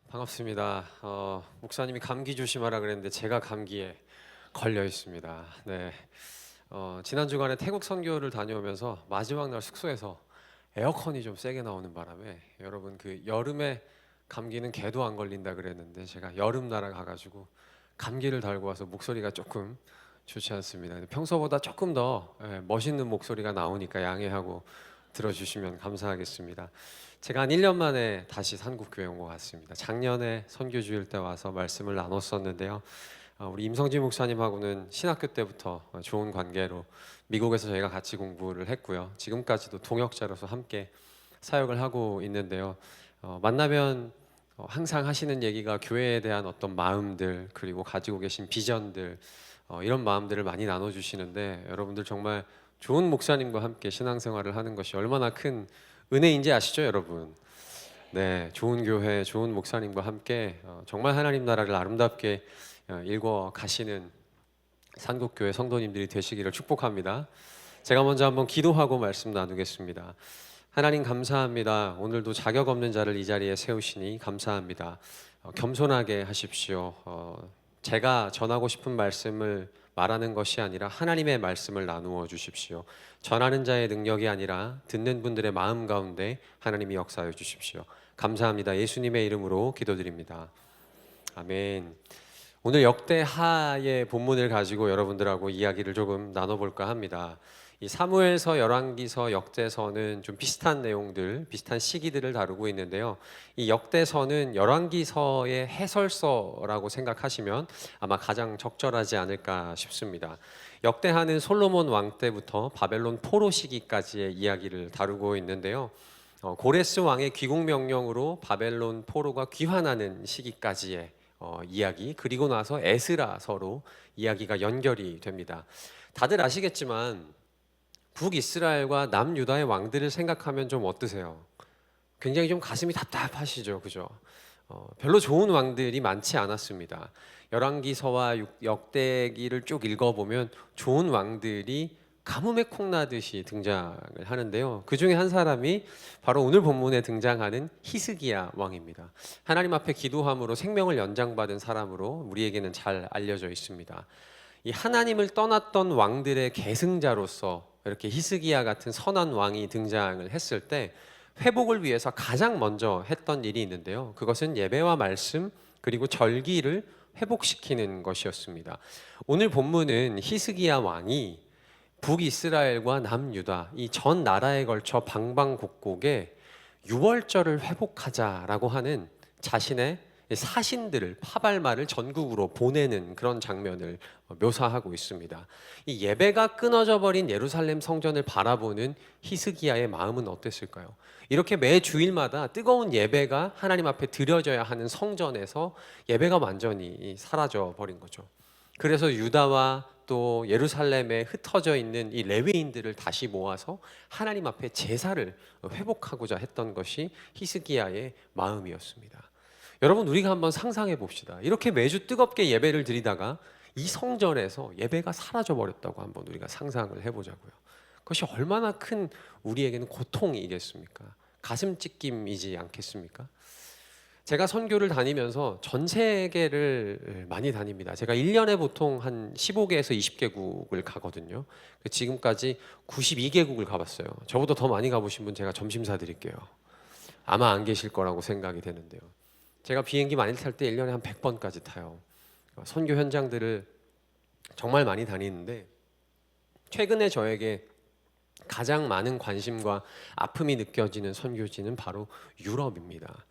반갑습니다. 목사님이 감기 조심하라 그랬는데 제가 감기에 걸려 있습니다. 네. 지난 주간에 태국 선교를 다녀오면서 마지막 날 숙소에서 에어컨이 좀 세게 나오는 바람에 여러분 그 여름에 감기는 개도 안 걸린다 그랬는데 제가 여름 나라 가가지고 감기를 달고 와서 목소리가 조금 좋지 않습니다. 근데 평소보다 조금 더 멋있는 목소리가 나오니까 양해하고 들어주시면 감사하겠습니다. 제가 한 1년 만에 다시 산국교회 온 것 같습니다. 작년에 선교주일 때 와서 말씀을 나눴었는데요. 우리 임성진 목사님하고는 신학교 때부터 좋은 관계로 미국에서 저희가 같이 공부를 했고요. 지금까지도 동역자로서 함께 사역을 하고 있는데요. 만나면 항상 하시는 얘기가 교회에 대한 어떤 마음들, 그리고 가지고 계신 비전들, 이런 마음들을 많이 나눠주시는데, 여러분들 정말 좋은 목사님과 함께 신앙생활을 하는 것이 얼마나 큰 은혜인지 아시죠, 여러분? 네, 좋은 교회, 좋은 목사님과 함께 정말 하나님 나라를 아름답게 일궈 가시는 산국교회 성도님들이 되시기를 축복합니다. 제가 먼저 한번 기도하고 말씀 나누겠습니다. 하나님 감사합니다. 오늘도 자격 없는 자를 이 자리에 세우시니 감사합니다. 겸손하게 하십시오. 제가 전하고 싶은 말씀을 말하는 것이 아니라 하나님의 말씀을 나누어 주십시오. 전하는 자의 능력이 아니라 듣는 분들의 마음 가운데 하나님이 역사해 주십시오. 감사합니다. 예수님의 이름으로 기도드립니다. 아멘. 오늘 역대하의 본문을 가지고 여러분들하고 이야기를 조금 나눠볼까 합니다. 이 사무엘서, 열왕기서, 역대서는 좀 비슷한 내용들, 비슷한 시기들을 다루고 있는데요. 이 역대서는 열왕기서의 해설서라고 생각하시면 아마 가장 적절하지 않을까 싶습니다. 역대하는 솔로몬 왕 때부터 바벨론 포로 시기까지의 이야기를 다루고 있는데요. 고레스 왕의 귀국 명령으로 바벨론 포로가 귀환하는 시기까지의 이야기, 그리고 나서 에스라서로 이야기가 연결이 됩니다. 다들 아시겠지만 북이스라엘과 남유다의 왕들을 생각하면 좀 어떠세요? 굉장히 좀 가슴이 답답하시죠, 그죠? 별로 좋은 왕들이 많지 않았습니다. 열왕기서와 역대기를 쭉 읽어보면 좋은 왕들이 가뭄에 콩나듯이 등장을 하는데요. 그 중에 한 사람이 바로 오늘 본문에 등장하는 히스기야 왕입니다. 하나님 앞에 기도함으로 생명을 연장받은 사람으로 우리에게는 잘 알려져 있습니다. 이 하나님을 떠났던 왕들의 계승자로서 이렇게 히스기야 같은 선한 왕이 등장을 했을 때 회복을 위해서 가장 먼저 했던 일이 있는데요. 그것은 예배와 말씀 그리고 절기를 회복시키는 것이었습니다. 오늘 본문은 히스기야 왕이 북이스라엘과 남유다 이 전 나라에 걸쳐 방방곡곡에 유월절을 회복하자라고 하는 자신의 사신들을 파발마를 전국으로 보내는 그런 장면을 묘사하고 있습니다. 이 예배가 끊어져 버린 예루살렘 성전을 바라보는 히스기야의 마음은 어땠을까요? 이렇게 매 주일마다 뜨거운 예배가 하나님 앞에 드려져야 하는 성전에서 예배가 완전히 사라져 버린 거죠. 그래서 유다와 또 예루살렘에 흩어져 있는 이 레위인들을 다시 모아서 하나님 앞에 제사를 회복하고자 했던 것이 히스기야의 마음이었습니다. 여러분, 우리가 한번 상상해 봅시다. 이렇게 매주 뜨겁게 예배를 드리다가 이 성전에서 예배가 사라져 버렸다고 한번 우리가 상상을 해보자고요. 그것이 얼마나 큰 우리에게는 고통이겠습니까? 가슴 찢김이지 않겠습니까? 제가 선교를 다니면서 전 세계를 많이 다닙니다. 제가 1년에 보통 한 15개에서 20개국을 가거든요. 지금까지 92개국을 가봤어요. 저보다 더 많이 가보신 분 제가 점심 사드릴게요. 아마 안 계실 거라고 생각이 되는데요. 제가 비행기 많이 탈 때 1년에 한 100번까지 타요. 선교 현장들을 정말 많이 다니는데 최근에 저에게 가장 많은 관심과 아픔이 느껴지는 선교지는 바로 유럽입니다.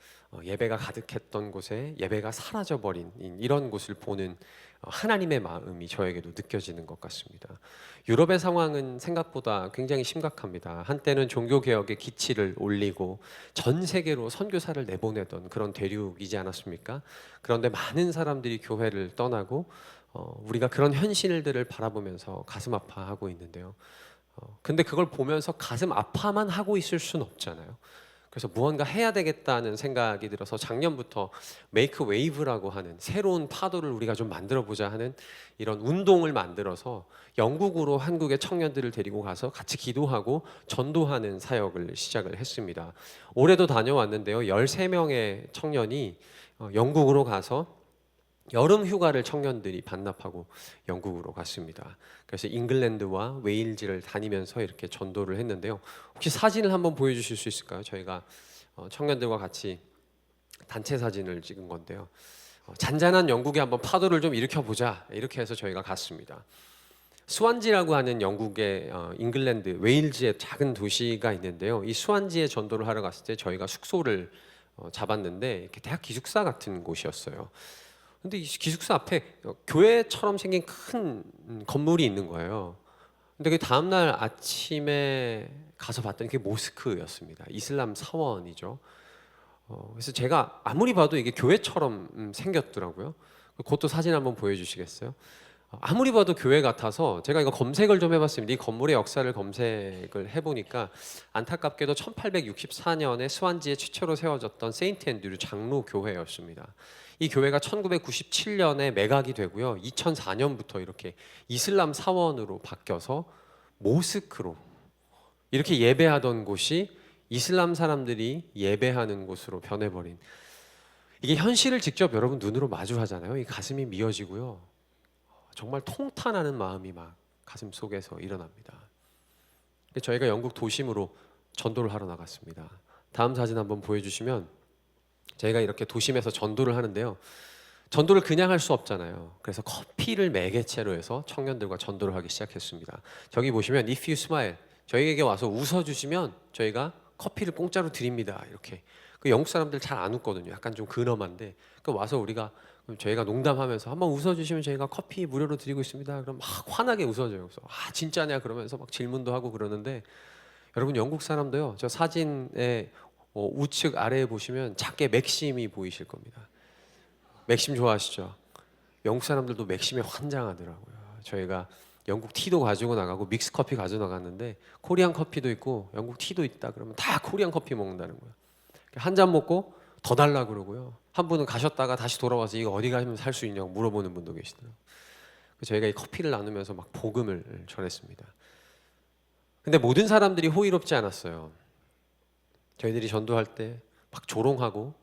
예배가 가득했던 곳에 예배가 사라져버린 이런 곳을 보는 하나님의 마음이 저에게도 느껴지는 것 같습니다. 유럽의 상황은 생각보다 굉장히 심각합니다. 한때는 종교개혁의 기치를 올리고 전 세계로 선교사를 내보내던 그런 대륙이지 않았습니까? 그런데 많은 사람들이 교회를 떠나고 우리가 그런 현실들을 바라보면서 가슴 아파하고 있는데요. 근데 그걸 보면서 가슴 아파만 하고 있을 수는 없잖아요. 그래서 무언가 해야 되겠다는 생각이 들어서 작년부터 메이크 웨이브라고 하는 새로운 파도를 우리가 좀 만들어 보자 하는 이런 운동을 만들어서 영국으로 한국의 청년들을 데리고 가서 같이 기도하고 전도하는 사역을 시작을 했습니다. 올해도 다녀왔는데요. 13명의 청년이 영국으로 가서 여름 휴가를 청년들이 반납하고 영국으로 갔습니다. 그래서 잉글랜드와 웨일즈를 다니면서 이렇게 전도를 했는데요. 혹시 사진을 한번 보여주실 수 있을까요? 저희가 청년들과 같이 단체 사진을 찍은 건데요. 잔잔한 영국에 한번 파도를 좀 일으켜 보자 이렇게 해서 저희가 갔습니다. 스완지라고 하는 영국의 잉글랜드 웨일즈의 작은 도시가 있는데요. 이 스완지에 전도를 하러 갔을 때 저희가 숙소를 잡았는데 이렇게 대학 기숙사 같은 곳이었어요. 근데 이 기숙사 앞에 교회처럼 생긴 큰 건물이 있는 거예요. 근데 그 다음날 아침에 가서 봤더니 그게 모스크였습니다. 이슬람 사원이죠. 그래서 제가 아무리 봐도 이게 교회처럼 생겼더라고요. 그것도 사진 한번 보여주시겠어요? 아무리 봐도 교회 같아서 제가 이거 검색을 좀 해봤습니다. 이 건물의 역사를 검색을 해보니까 안타깝게도 1864년에 스완지에 최초로 세워졌던 세인트 앤드류 장로 교회였습니다. 이 교회가 1997년에 매각이 되고요. 2004년부터 이렇게 이슬람 사원으로 바뀌어서 모스크로 이렇게 예배하던 곳이 이슬람 사람들이 예배하는 곳으로 변해버린, 이게 현실을 직접 여러분 눈으로 마주하잖아요. 이 가슴이 미어지고요. 정말 통탄하는 마음이 막 가슴 속에서 일어납니다. 저희가 영국 도심으로 전도를 하러 나갔습니다. 다음 사진 한번 보여주시면, 저희가 이렇게 도심에서 전도를 하는데요. 전도를 그냥 할 수 없잖아요. 그래서 커피를 매개체로 해서 청년들과 전도를 하기 시작했습니다. 저기 보시면 If you smile, 저희에게 와서 웃어주시면 저희가 커피를 공짜로 드립니다. 이렇게. 그 영국 사람들 잘 안 웃거든요. 약간 좀 근엄한데, 그 와서 저희가 농담하면서 한번 웃어주시면 저희가 커피 무료로 드리고 있습니다. 그럼 막 환하게 웃어줘요. 그래서 진짜냐 그러면서 막 질문도 하고 그러는데, 여러분 영국 사람도요. 저 사진에 우측 아래에 보시면 작게 맥심이 보이실 겁니다. 맥심 좋아하시죠? 영국 사람들도 맥심에 환장하더라고요. 저희가 영국 티도 가지고 나가고 믹스 커피 가지고 나갔는데 코리안 커피도 있고 영국 티도 있다 그러면 다 코리안 커피 먹는다는 거예요. 한 잔 먹고 더 달라 그러고요. 한 분은 가셨다가 다시 돌아와서 이거 어디 가면 살 수 있냐고 물어보는 분도 계시더라고요. 저희가 이 커피를 나누면서 막 복음을 전했습니다. 근데 모든 사람들이 호의롭지 않았어요. 저희들이 전도할 때 막 조롱하고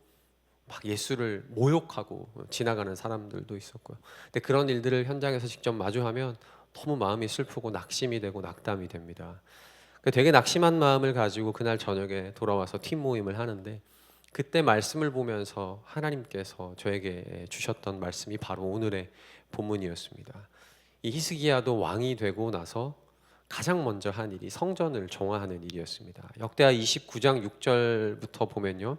막 예수를 모욕하고 지나가는 사람들도 있었고요. 근데 그런 일들을 현장에서 직접 마주하면 너무 마음이 슬프고 낙심이 되고 낙담이 됩니다. 되게 낙심한 마음을 가지고 그날 저녁에 돌아와서 팀 모임을 하는데, 그때 말씀을 보면서 하나님께서 저에게 주셨던 말씀이 바로 오늘의 본문이었습니다. 이 히스기야도 왕이 되고 나서 가장 먼저 한 일이 성전을 정화하는 일이었습니다. 역대하 29장 6절부터 보면요.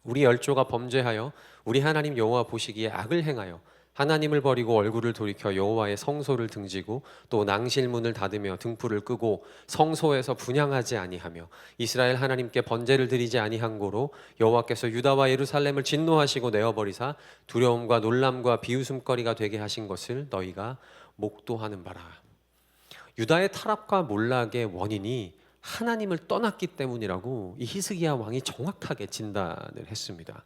우리 열조가 범죄하여 우리 하나님 여호와 보시기에 악을 행하여 하나님을 버리고 얼굴을 돌이켜 여호와의 성소를 등지고 또 낭실문을 닫으며 등불을 끄고 성소에서 분향하지 아니하며 이스라엘 하나님께 번제를 드리지 아니한 고로 여호와께서 유다와 예루살렘을 진노하시고 내어버리사 두려움과 놀람과 비웃음거리가 되게 하신 것을 너희가 목도하는 바라. 유다의 타락과 몰락의 원인이 하나님을 떠났기 때문이라고 이 히스기야 왕이 정확하게 진단을 했습니다.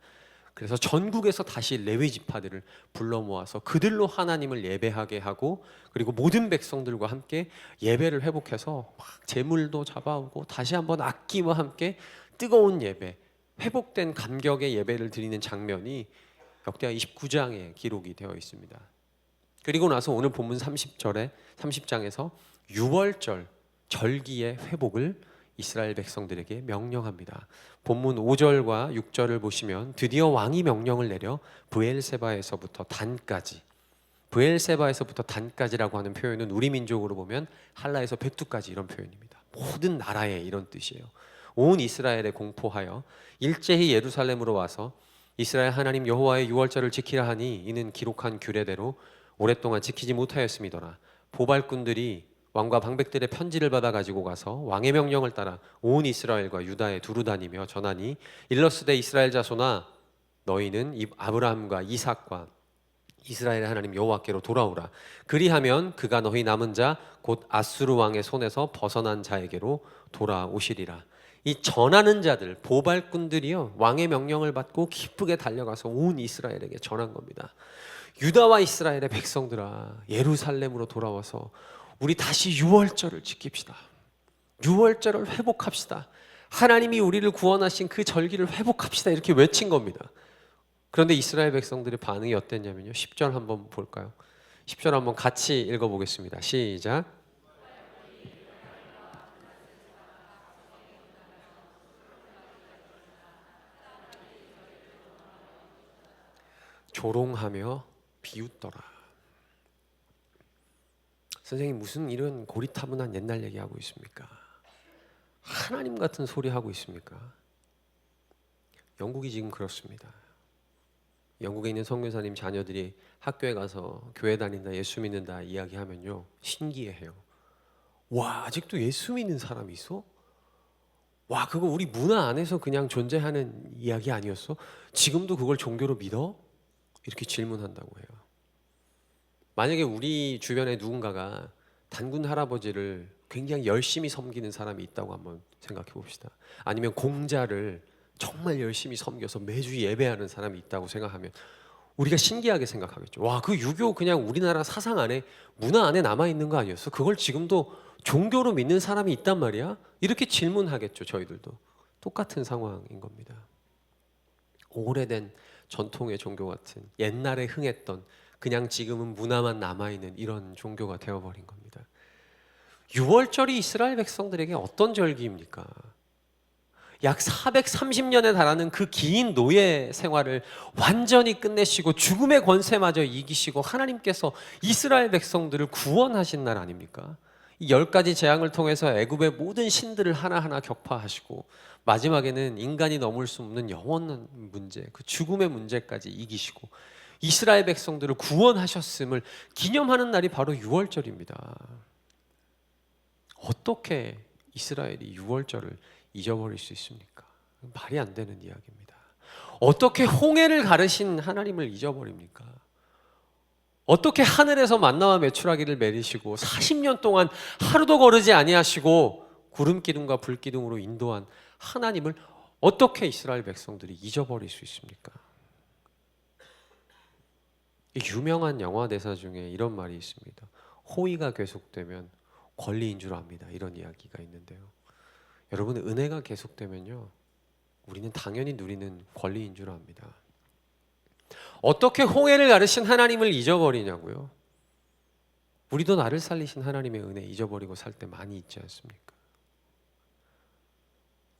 그래서 전국에서 다시 레위 지파들을 불러 모아서 그들로 하나님을 예배하게 하고, 그리고 모든 백성들과 함께 예배를 회복해서 막 제물도 잡아오고 다시 한번 악기와 함께 뜨거운 예배, 회복된 감격의 예배를 드리는 장면이 역대하 29장에 기록이 되어 있습니다. 그리고 나서 오늘 본문 30장에서 유월절 절기의 회복을 이스라엘 백성들에게 명령합니다. 본문 5절과 6절을 보시면 드디어 왕이 명령을 내려 브엘세바에서부터 단까지, 브엘세바에서부터 단까지라고 하는 표현은 우리 민족으로 보면 할라에서 백두까지 이런 표현입니다. 모든 나라에 이런 뜻이에요. 온 이스라엘에 공포하여 일제히 예루살렘으로 와서 이스라엘 하나님 여호와의 유월절을 지키라 하니 이는 기록한 규례대로 오랫동안 지키지 못하였음이더라. 보발꾼들이 왕과 방백들의 편지를 받아 가지고 가서 왕의 명령을 따라 온 이스라엘과 유다에 두루 다니며 전하니 일러스되 이스라엘 자손아 너희는 아브라함과 이삭과 이스라엘의 하나님 여호와께로 돌아오라. 그리하면 그가 너희 남은 자 곧 아수르 왕의 손에서 벗어난 자에게로 돌아오시리라. 이 전하는 자들, 보발꾼들이요, 왕의 명령을 받고 기쁘게 달려가서 온 이스라엘에게 전한 겁니다. 유다와 이스라엘의 백성들아, 예루살렘으로 돌아와서 우리 다시 유월절을 지킵시다. 유월절을 회복합시다. 하나님이 우리를 구원하신 그 절기를 회복합시다. 이렇게 외친 겁니다. 그런데 이스라엘 백성들의 반응이 어땠냐면요, 10절 한번 볼까요? 10절 한번 같이 읽어보겠습니다. 시작. 조롱하며 비웃더라. 선생님, 무슨 이런 고리타분한 옛날 얘기하고 있습니까? 하나님 같은 소리 하고 있습니까? 영국이 지금 그렇습니다. 영국에 있는 선교사님 자녀들이 학교에 가서 교회 다닌다, 예수 믿는다 이야기하면요, 신기해해요. 와, 아직도 예수 믿는 사람이 있어? 와, 그거 우리 문화 안에서 그냥 존재하는 이야기 아니었어? 지금도 그걸 종교로 믿어? 이렇게 질문한다고 해요. 만약에 우리 주변에 누군가가 단군 할아버지를 굉장히 열심히 섬기는 사람이 있다고 한번 생각해 봅시다. 아니면 공자를 정말 열심히 섬겨서 매주 예배하는 사람이 있다고 생각하면 우리가 신기하게 생각하겠죠. 와, 그 유교 그냥 우리나라 사상 안에, 문화 안에 남아있는 거 아니었어? 그걸 지금도 종교로 믿는 사람이 있단 말이야? 이렇게 질문하겠죠. 저희들도 똑같은 상황인 겁니다. 오래된 전통의 종교 같은, 옛날에 흥했던, 그냥 지금은 문화만 남아있는 이런 종교가 되어버린 겁니다. 유월절이 이스라엘 백성들에게 어떤 절기입니까? 약 430년에 달하는 그 긴 노예 생활을 완전히 끝내시고 죽음의 권세마저 이기시고 하나님께서 이스라엘 백성들을 구원하신 날 아닙니까? 이 10가지 재앙을 통해서 애굽의 모든 신들을 하나하나 격파하시고 마지막에는 인간이 넘을 수 없는 영원한 문제, 그 죽음의 문제까지 이기시고 이스라엘 백성들을 구원하셨음을 기념하는 날이 바로 유월절입니다. 어떻게 이스라엘이 유월절을 잊어버릴 수 있습니까? 말이 안 되는 이야기입니다. 어떻게 홍해를 가르신 하나님을 잊어버립니까? 어떻게 하늘에서 만나와 메추라기를 내리시고 40년 동안 하루도 거르지 아니하시고 구름 기둥과 불 기둥으로 인도한 하나님을 어떻게 이스라엘 백성들이 잊어버릴 수 있습니까? 유명한 영화 대사 중에 이런 말이 있습니다. 호의가 계속되면 권리인 줄 압니다. 이런 이야기가 있는데요. 여러분, 은혜가 계속되면요, 우리는 당연히 누리는 권리인 줄 압니다. 어떻게 홍해를 가르신 하나님을 잊어버리냐고요? 우리도 나를 살리신 하나님의 은혜 잊어버리고 살 때 많이 있지 않습니까?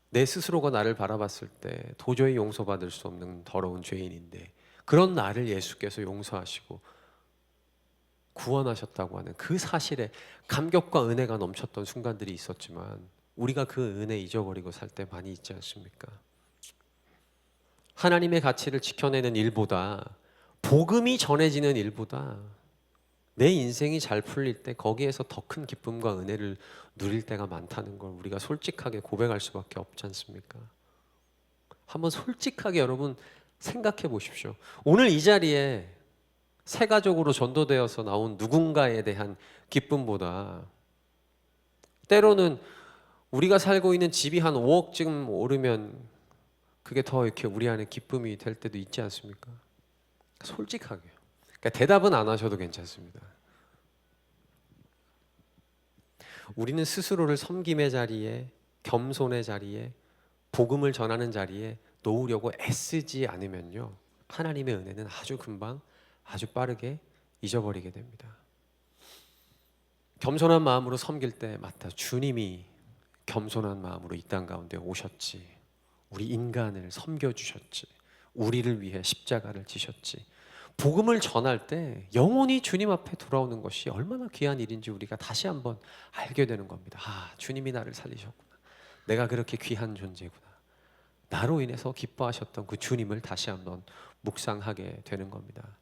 내 스스로가 나를 바라봤을 때 도저히 용서받을 수 없는 더러운 죄인인데 그런 나를 예수께서 용서하시고 구원하셨다고 하는 그 사실에 감격과 은혜가 넘쳤던 순간들이 있었지만 우리가 그 은혜 잊어버리고 살 때 많이 있지 않습니까? 하나님의 가치를 지켜내는 일보다, 복음이 전해지는 일보다 내 인생이 잘 풀릴 때 거기에서 더 큰 기쁨과 은혜를 누릴 때가 많다는 걸 우리가 솔직하게 고백할 수밖에 없지 않습니까? 한번 솔직하게 여러분 생각해 보십시오. 오늘 이 자리에 새 가족으로 전도되어서 나온 누군가에 대한 기쁨보다 때로는 우리가 살고 있는 집이 한 5억쯤 오르면 그게 더 이렇게 우리 안에 기쁨이 될 때도 있지 않습니까? 솔직하게. 그러니까 대답은 안 하셔도 괜찮습니다. 우리는 스스로를 섬김의 자리에, 겸손의 자리에, 복음을 전하는 자리에 놓으려고 애쓰지 않으면요, 하나님의 은혜는 아주 금방, 아주 빠르게 잊어버리게 됩니다. 겸손한 마음으로 섬길 때, 맞다, 주님이 겸손한 마음으로 이 땅 가운데 오셨지, 우리 인간을 섬겨주셨지, 우리를 위해 십자가를 지셨지. 복음을 전할 때 영원히 주님 앞에 돌아오는 것이 얼마나 귀한 일인지 우리가 다시 한번 알게 되는 겁니다. 아, 주님이 나를 살리셨구나. 내가 그렇게 귀한 존재구나. 나로 인해서 기뻐하셨던 그 주님을 다시 한번 묵상하게 되는 겁니다.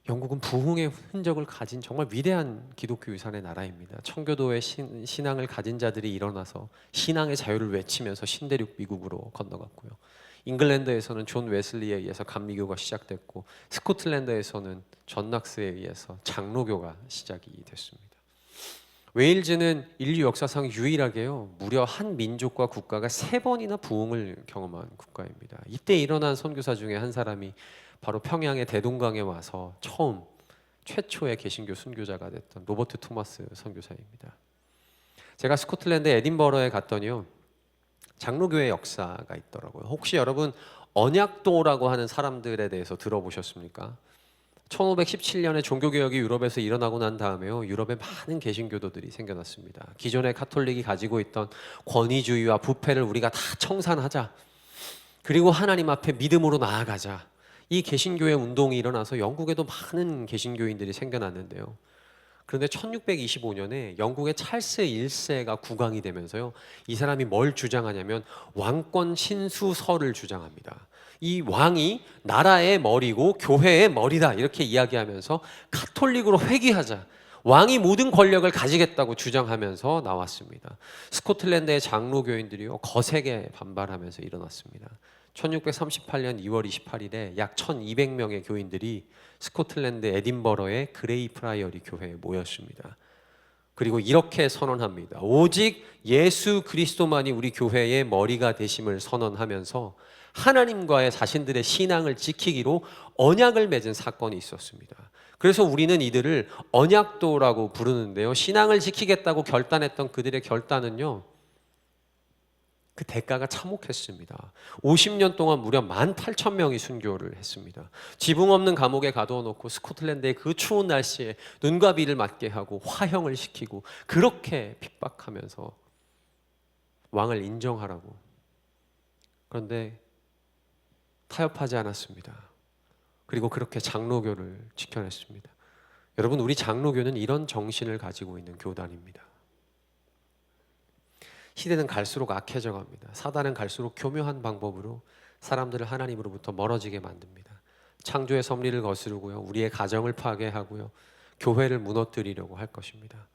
영국은 부흥의 흔적을 가진 정말 위대한 기독교 유산의 나라입니다. 청교도의 신앙을 가진 자들이 일어나서 신앙의 자유를 외치면서 신대륙 미국으로 건너갔고요. 잉글랜드에서는 존 웨슬리에 의해서 감리교가 시작됐고, 스코틀랜드에서는 존 낙스에 의해서 장로교가 시작이 됐습니다. 웨일즈는 인류 역사상 유일하게요, 무려 한 민족과 국가가 3번이나 부흥을 경험한 국가입니다. 이때 일어난 선교사 중에 한 사람이 바로 평양의 대동강에 와서 최초의 개신교 순교자가 됐던 로버트 토마스 선교사입니다. 제가 스코틀랜드 에딘버러에 갔더니요, 장로교회 역사가 있더라고요. 혹시 여러분 언약도라고 하는 사람들에 대해서 들어보셨습니까? 1517년에 종교개혁이 유럽에서 일어나고 난 다음에요, 유럽에 많은 개신교도들이 생겨났습니다. 기존의 카톨릭이 가지고 있던 권위주의와 부패를 우리가 다 청산하자, 그리고 하나님 앞에 믿음으로 나아가자, 이 개신교의 운동이 일어나서 영국에도 많은 개신교인들이 생겨났는데요, 그런데 1625년에 영국의 찰스 1세가 국왕이 되면서요, 이 사람이 뭘 주장하냐면 왕권 신수설을 주장합니다. 이 왕이 나라의 머리고 교회의 머리다, 이렇게 이야기하면서 가톨릭으로 회귀하자, 왕이 모든 권력을 가지겠다고 주장하면서 나왔습니다. 스코틀랜드의 장로교인들이요, 거세게 반발하면서 일어났습니다. 1638년 2월 28일에 약 1200명의 교인들이 스코틀랜드 에딘버러의 그레이 프라이어리 교회에 모였습니다. 그리고 이렇게 선언합니다. 오직 예수 그리스도만이 우리 교회의 머리가 되심을 선언하면서 하나님과의 자신들의 신앙을 지키기로 언약을 맺은 사건이 있었습니다. 그래서 우리는 이들을 언약도라고 부르는데요, 신앙을 지키겠다고 결단했던 그들의 결단은요, 그 대가가 참혹했습니다. 50년 동안 무려 18,000명이 순교를 했습니다. 지붕 없는 감옥에 가둬놓고 스코틀랜드의 그 추운 날씨에 눈과 비를 맞게 하고 화형을 시키고, 그렇게 핍박하면서 왕을 인정하라고. 그런데 타협하지 않았습니다. 그리고 그렇게 장로교를 지켜냈습니다. 여러분, 우리 장로교는 이런 정신을 가지고 있는 교단입니다. 시대는 갈수록 악해져 갑니다. 사단은 갈수록 교묘한 방법으로 사람들을 하나님으로부터 멀어지게 만듭니다. 창조의 섭리를 거스르고요, 우리의 가정을 파괴하고요, 교회를 무너뜨리려고 할 것입니다.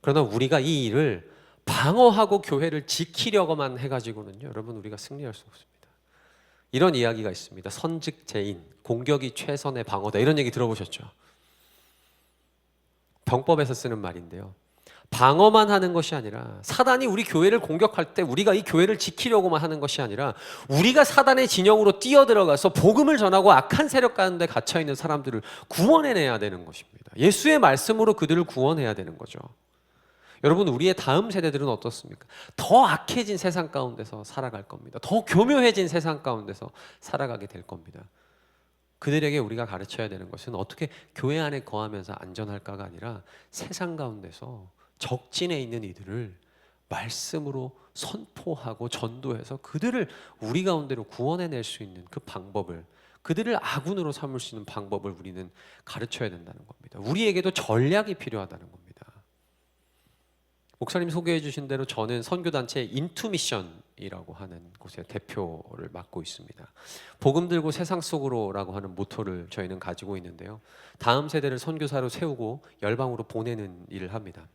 그러나 우리가 이 일을 방어하고 교회를 지키려고만 해가지고는요, 여러분, 우리가 승리할 수 없습니다. 이런 이야기가 있습니다. 선즉제인, 공격이 최선의 방어다, 이런 얘기 들어보셨죠? 병법에서 쓰는 말인데요, 방어만 하는 것이 아니라, 사단이 우리 교회를 공격할 때 우리가 이 교회를 지키려고만 하는 것이 아니라, 우리가 사단의 진영으로 뛰어들어가서 복음을 전하고 악한 세력 가운데 갇혀있는 사람들을 구원해내야 되는 것입니다. 예수의 말씀으로 그들을 구원해야 되는 거죠. 여러분, 우리의 다음 세대들은 어떻습니까? 더 악해진 세상 가운데서 살아갈 겁니다. 더 교묘해진 세상 가운데서 살아가게 될 겁니다. 그들에게 우리가 가르쳐야 되는 것은 어떻게 교회 안에 거하면서 안전할까가 아니라, 세상 가운데서 적진에 있는 이들을 말씀으로 선포하고 전도해서 그들을 우리 가운데로 구원해낼 수 있는 그 방법을, 그들을 아군으로 삼을 수 있는 방법을 우리는 가르쳐야 된다는 겁니다. 우리에게도 전략이 필요하다는 겁니다. 목사님 소개해 주신 대로 저는 선교단체 인투미션이라고 하는 곳의 대표를 맡고 있습니다. 복음 들고 세상 속으로라고 하는 모토를 저희는 가지고 있는데요, 다음 세대를 선교사로 세우고 열방으로 보내는 일을 합니다.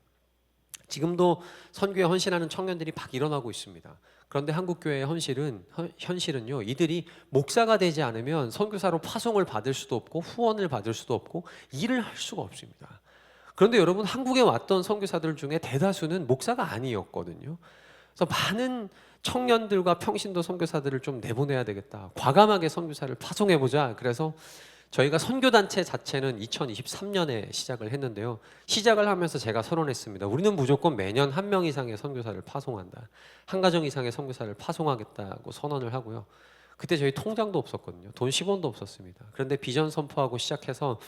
지금도 선교에 헌신하는 청년들이 막 일어나고 있습니다. 그런데 한국교회의 현실은요, 이들이 목사가 되지 않으면 선교사로 파송을 받을 수도 없고 후원을 받을 수도 없고 일을 할 수가 없습니다. 그런데 여러분, 한국에 왔던 선교사들 중에 대다수는 목사가 아니었거든요. 그래서 많은 청년들과 평신도 선교사들을 좀 내보내야 되겠다, 과감하게 선교사를 파송해보자. 그래서 저희가 선교단체 자체는 2023년에 시작을 했는데요, 시작을 하면서 제가 선언했습니다. 우리는 무조건 매년 1명 이상의 선교사를 파송한다, 한 가정 이상의 선교사를 파송하겠다고 선언을 하고요. 그때 저희 통장도 없었거든요. 돈 10원도 없었습니다. 그런데 비전 선포하고 시작해서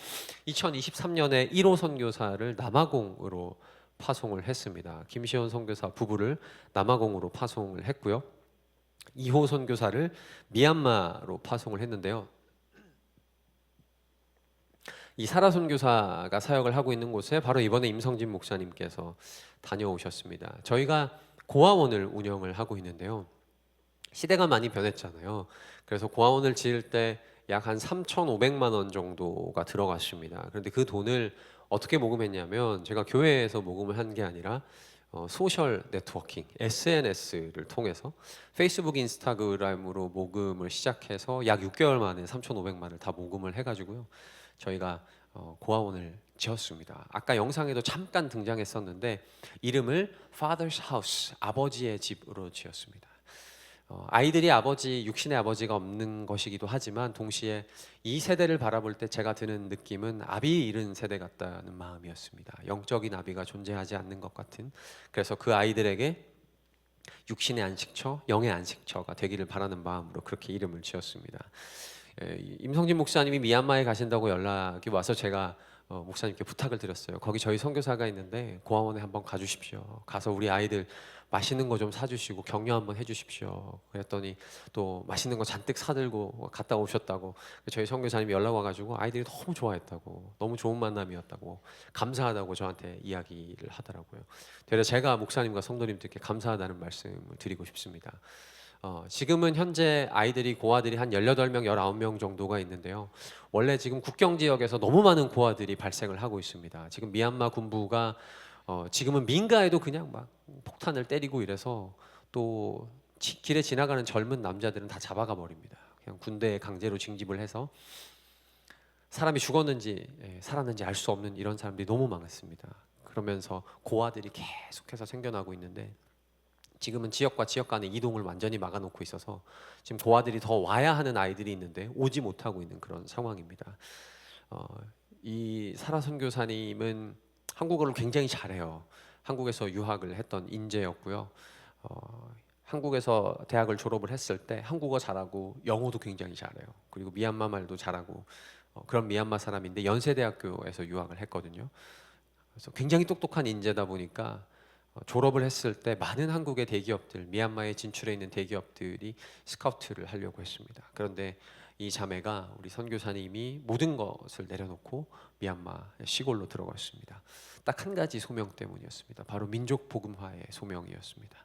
2023년에 1호 선교사를 남아공으로 파송을 했습니다. 김시원 선교사 부부를 남아공으로 파송을 했고요, 2호 선교사를 미얀마로 파송을 했는데요, 이 사라 선교사가 사역을 하고 있는 곳에 바로 이번에 임성진 목사님께서 다녀오셨습니다. 저희가 고아원을 운영을 하고 있는데요, 시대가 많이 변했잖아요. 그래서 고아원을 지을 때 약 한 3,500만 원 정도가 들어갔습니다. 그런데 그 돈을 어떻게 모금했냐면, 제가 교회에서 모금을 한 게 아니라 소셜 네트워킹 SNS를 통해서 페이스북, 인스타그램으로 모금을 시작해서 약 6개월 만에 3,500만을 다 모금을 해가지고요. 저희가 고아원을 지었습니다. 아까 영상에도 잠깐 등장했었는데 이름을 Father's House, 아버지의 집으로 지었습니다. 아이들이 아버지, 육신의 아버지가 없는 것이기도 하지만 동시에 이 세대를 바라볼 때 제가 드는 느낌은 아비 잃은 세대 같다는 마음이었습니다. 영적인 아비가 존재하지 않는 것 같은. 그래서 그 아이들에게 육신의 안식처, 영의 안식처가 되기를 바라는 마음으로 그렇게 이름을 지었습니다. 임성진 목사님이 미얀마에 가신다고 연락이 와서 제가 목사님께 부탁을 드렸어요. 거기 저희 선교사가 있는데 고아원에 한번 가주십시오. 가서 우리 아이들 맛있는 거 좀 사주시고 격려 한번 해주십시오. 그랬더니 또 맛있는 거 잔뜩 사들고 갔다 오셨다고. 저희 선교사님이 연락 와가지고 아이들이 너무 좋아했다고, 너무 좋은 만남이었다고, 감사하다고 저한테 이야기를 하더라고요. 되려 제가 목사님과 성도님들께 감사하다는 말씀을 드리고 싶습니다. 지금은 현재 아이들이 고아들이 한 18명, 19명 정도가 있는데요. 원래 지금 국경 지역에서 너무 많은 고아들이 발생을 하고 있습니다. 지금 미얀마 군부가 지금은 민가에도 그냥 막 폭탄을 때리고 이래서 또 길에 지나가는 젊은 남자들은 다 잡아가 버립니다. 그냥 군대에 강제로 징집을 해서 사람이 죽었는지 살았는지 알 수 없는 이런 사람들이 너무 많았습니다. 그러면서 고아들이 계속해서 생겨나고 있는데 지금은 지역과 지역 간의 이동을 완전히 막아놓고 있어서 지금 고아들이 더 와야 하는 아이들이 있는데 오지 못하고 있는 그런 상황입니다. 이 사라 선교사님은 한국어를 굉장히 잘해요. 한국에서 유학을 했던 인재였고요. 한국에서 대학을 졸업을 했을 때 한국어 잘하고 영어도 굉장히 잘해요. 그리고 미얀마 말도 잘하고 그런 미얀마 사람인데 연세대학교에서 유학을 했거든요. 그래서 굉장히 똑똑한 인재다 보니까 졸업을 했을 때 많은 한국의 대기업들, 미얀마에 진출해 있는 대기업들이 스카우트를 하려고 했습니다. 그런데 이 자매가 우리 선교사님이 모든 것을 내려놓고 미얀마 시골로 들어갔습니다. 딱 한 가지 소명 때문이었습니다. 바로 민족 복음화의 소명이었습니다.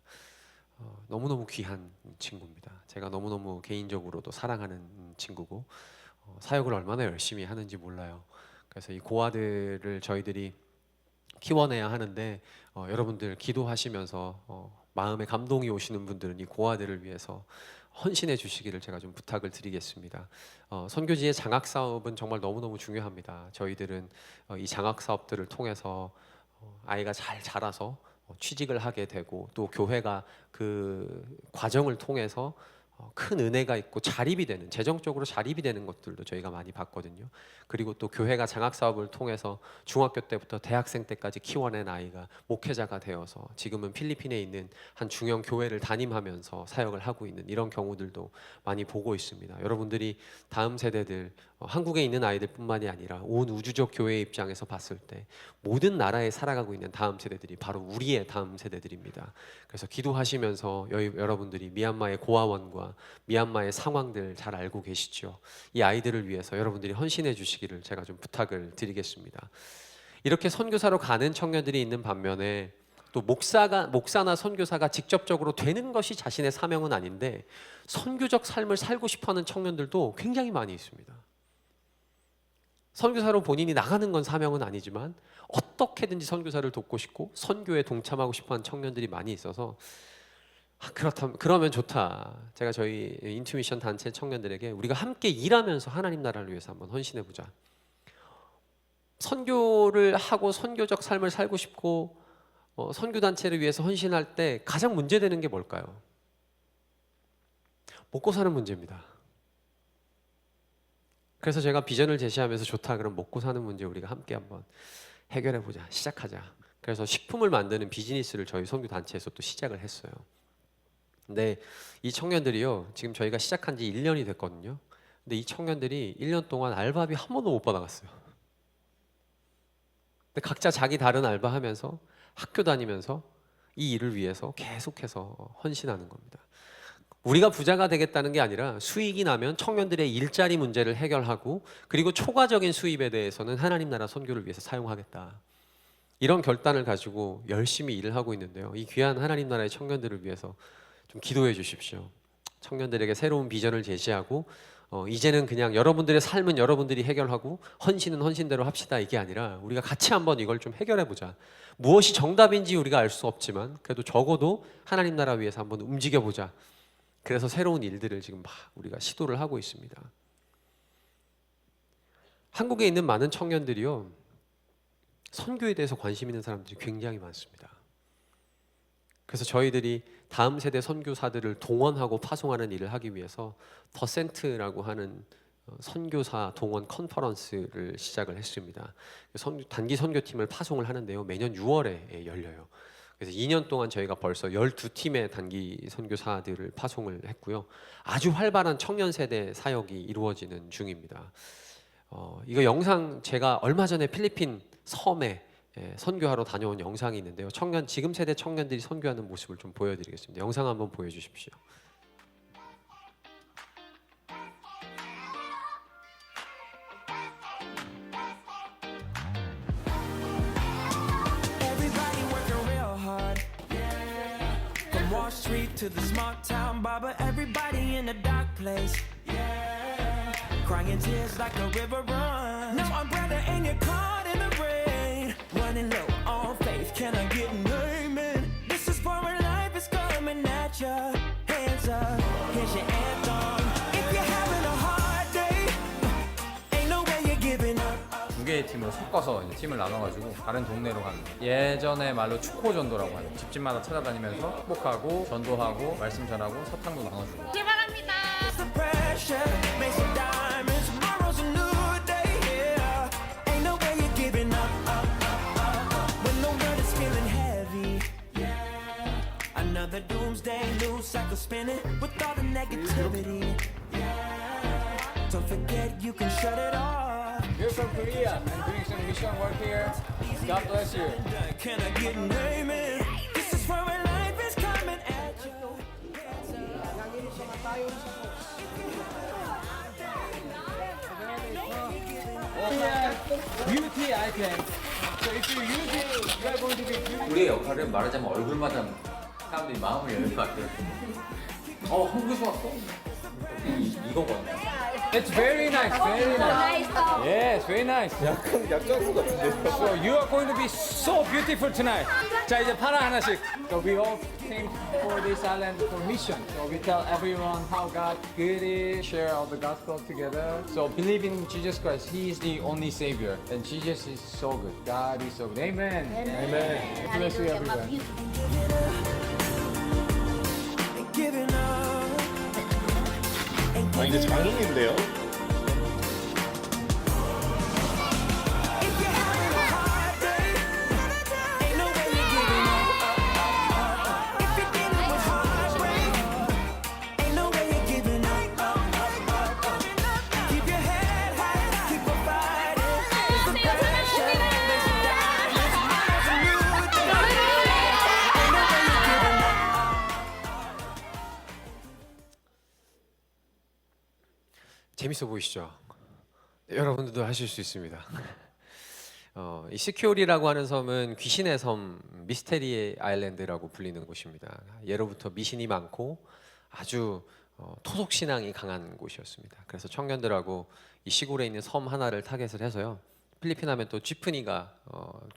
너무너무 귀한 친구입니다. 제가 너무너무 개인적으로도 사랑하는 친구고 사역을 얼마나 열심히 하는지 몰라요. 그래서 이 고아들을 저희들이 키워내야 하는데 여러분들 기도하시면서 마음에 감동이 오시는 분들은 이 고아들을 위해서 헌신해 주시기를 제가 좀 부탁을 드리겠습니다. 선교지의 장학 사업은 정말 너무너무 중요합니다. 저희들은 이 장학 사업들을 통해서 아이가 잘 자라서 취직을 하게 되고 또 교회가 그 과정을 통해서 큰 은혜가 있고 자립이 되는, 재정적으로 자립이 되는 것들도 저희가 많이 봤거든요. 그리고 또 교회가 장학 사업을 통해서 중학교 때부터 대학생 때까지 키워낸 아이가 목회자가 되어서 지금은 필리핀에 있는 한 중형 교회를 담임하면서 사역을 하고 있는 이런 경우들도 많이 보고 있습니다. 여러분들이 다음 세대들, 한국에 있는 아이들뿐만이 아니라 온 우주적 교회의 입장에서 봤을 때 모든 나라에 살아가고 있는 다음 세대들이 바로 우리의 다음 세대들입니다. 그래서 기도하시면서 여러분들이 미얀마의 고아원과 미얀마의 상황들 잘 알고 계시죠. 이 아이들을 위해서 여러분들이 헌신해 주시기를 제가 좀 부탁을 드리겠습니다. 이렇게 선교사로 가는 청년들이 있는 반면에 또 목사나 선교사가 직접적으로 되는 것이 자신의 사명은 아닌데 선교적 삶을 살고 싶어하는 청년들도 굉장히 많이 있습니다. 선교사로 본인이 나가는 건 사명은 아니지만 어떻게든지 선교사를 돕고 싶고 선교에 동참하고 싶어하는 청년들이 많이 있어서 그러면 좋다. 제가 저희 인투미션 단체 청년들에게 우리가 함께 일하면서 하나님 나라를 위해서 한번 헌신해 보자. 선교를 하고 선교적 삶을 살고 싶고 선교 단체를 위해서 헌신할 때 가장 문제되는 게 뭘까요? 먹고 사는 문제입니다. 그래서 제가 비전을 제시하면서 좋다. 그럼 먹고 사는 문제 우리가 함께 한번 해결해 보자. 시작하자. 그래서 식품을 만드는 비즈니스를 저희 선교 단체에서 또 시작을 했어요. 근데 이 청년들이요, 지금 저희가 시작한 지 1년이 됐거든요. 근데 이 청년들이 1년 동안 알바비 한 번도 못 받아갔어요. 근데 각자 자기 다른 알바 하면서 학교 다니면서 이 일을 위해서 계속해서 헌신하는 겁니다. 우리가 부자가 되겠다는 게 아니라 수익이 나면 청년들의 일자리 문제를 해결하고 그리고 초과적인 수입에 대해서는 하나님 나라 선교를 위해서 사용하겠다. 이런 결단을 가지고 열심히 일을 하고 있는데요. 이 귀한 하나님 나라의 청년들을 위해서 좀 기도해 주십시오. 청년들에게 새로운 비전을 제시하고 이제는 그냥 여러분들의 삶은 여러분들이 해결하고 헌신은 헌신대로 합시다 이게 아니라 우리가 같이 한번 이걸 좀 해결해 보자. 무엇이 정답인지 우리가 알 수 없지만 그래도 적어도 하나님 나라 위해서 한번 움직여 보자. 그래서 새로운 일들을 지금 막 우리가 시도를 하고 있습니다. 한국에 있는 많은 청년들이요, 선교에 대해서 관심 있는 사람들이 굉장히 많습니다. 그래서 저희들이 다음 세대 선교사들을 동원하고 파송하는 일을 하기 위해서 더 센트라고 하는 선교사 동원 컨퍼런스를 시작을 했습니다. 단기 선교팀을 파송을 하는데요, 매년 6월에 열려요. 그래서 2년 동안 저희가 벌써 12팀의 단기 선교사들을 파송을 했고요. 아주 활발한 청년 세대 사역이 이루어지는 중입니다. 이거 영상 제가 얼마 전에 필리핀 섬에 선교하러 다녀온 영상이 있는데요. 지금 세대 청년들이 선교하는 모습을 좀 보여드리겠습니다. 영상 한번 보여주십시오. Wall Street to the small town barber, everybody in a dark place. Yeah, crying tears like a river run. No umbrella and you're caught in the rain, running low on faith. Can I get an amen? This is for when life is coming at you. Hands up, here's your anthem. If you're having a hard day, ain't no way you're giving up. 두 개의 팀으로 섞어서 이제 팀을 나눠가지고 다른 동네로 가는, 예전에 말로 축호 전도라고 하는, 집집마다 찾아다니면서 축복하고 전도하고 말씀 전하고 사탕도 나눠주고. 출발합니다. The pressure makes a diamond. Tomorrow's a new day. Yeah, ain't no way you're giving up. When the world is feeling heavy. Yeah, another doomsday news cycle spinning with all the negativity. Yeah, don't forget you can shut it off. You're from Korea and doing some mission work here. God bless you. Can I get an amen? This is for when life is coming at you. Beauty item. So if you use it, you are going to be beautiful. 우리의 역할은 말하자면 얼굴마다 사람들이 마음을 열면 안 돼요. 한국에서 왔어? 이거거든요. It's very nice, very nice. Yes, very nice. So you are going to be so beautiful tonight. 자, 이제 파라 하나씩. So we all came for this island for mission. So we tell everyone how God good is, share all the gospel together. So believe in Jesus Christ. He is the only Savior, and Jesus is so good. God is so good. Amen. Amen. God bless you, everyone. Giving up. 아 이제 장인인데요? If you're having a hard day, ain't no way you're giving up. If you're dealing with heartbreak, ain't no way you're giving up. Keep your head high, keep on fighting. It's the pressure makes you die. Tomorrow's a new day. Ain't no way you're giving up. 재밌어 보이시죠? 네, 여러분들도 하실 수 있습니다. 이 시큐리라고 하는 섬은 귀신의 섬, 미스테리 아일랜드라고 불리는 곳입니다. 예로부터 미신이 많고 아주 토속 신앙이 강한 곳이었습니다. 그래서 청년들하고 이 시골에 있는 섬 하나를 타겟을 해서요. 필리핀 하면 또 지프니가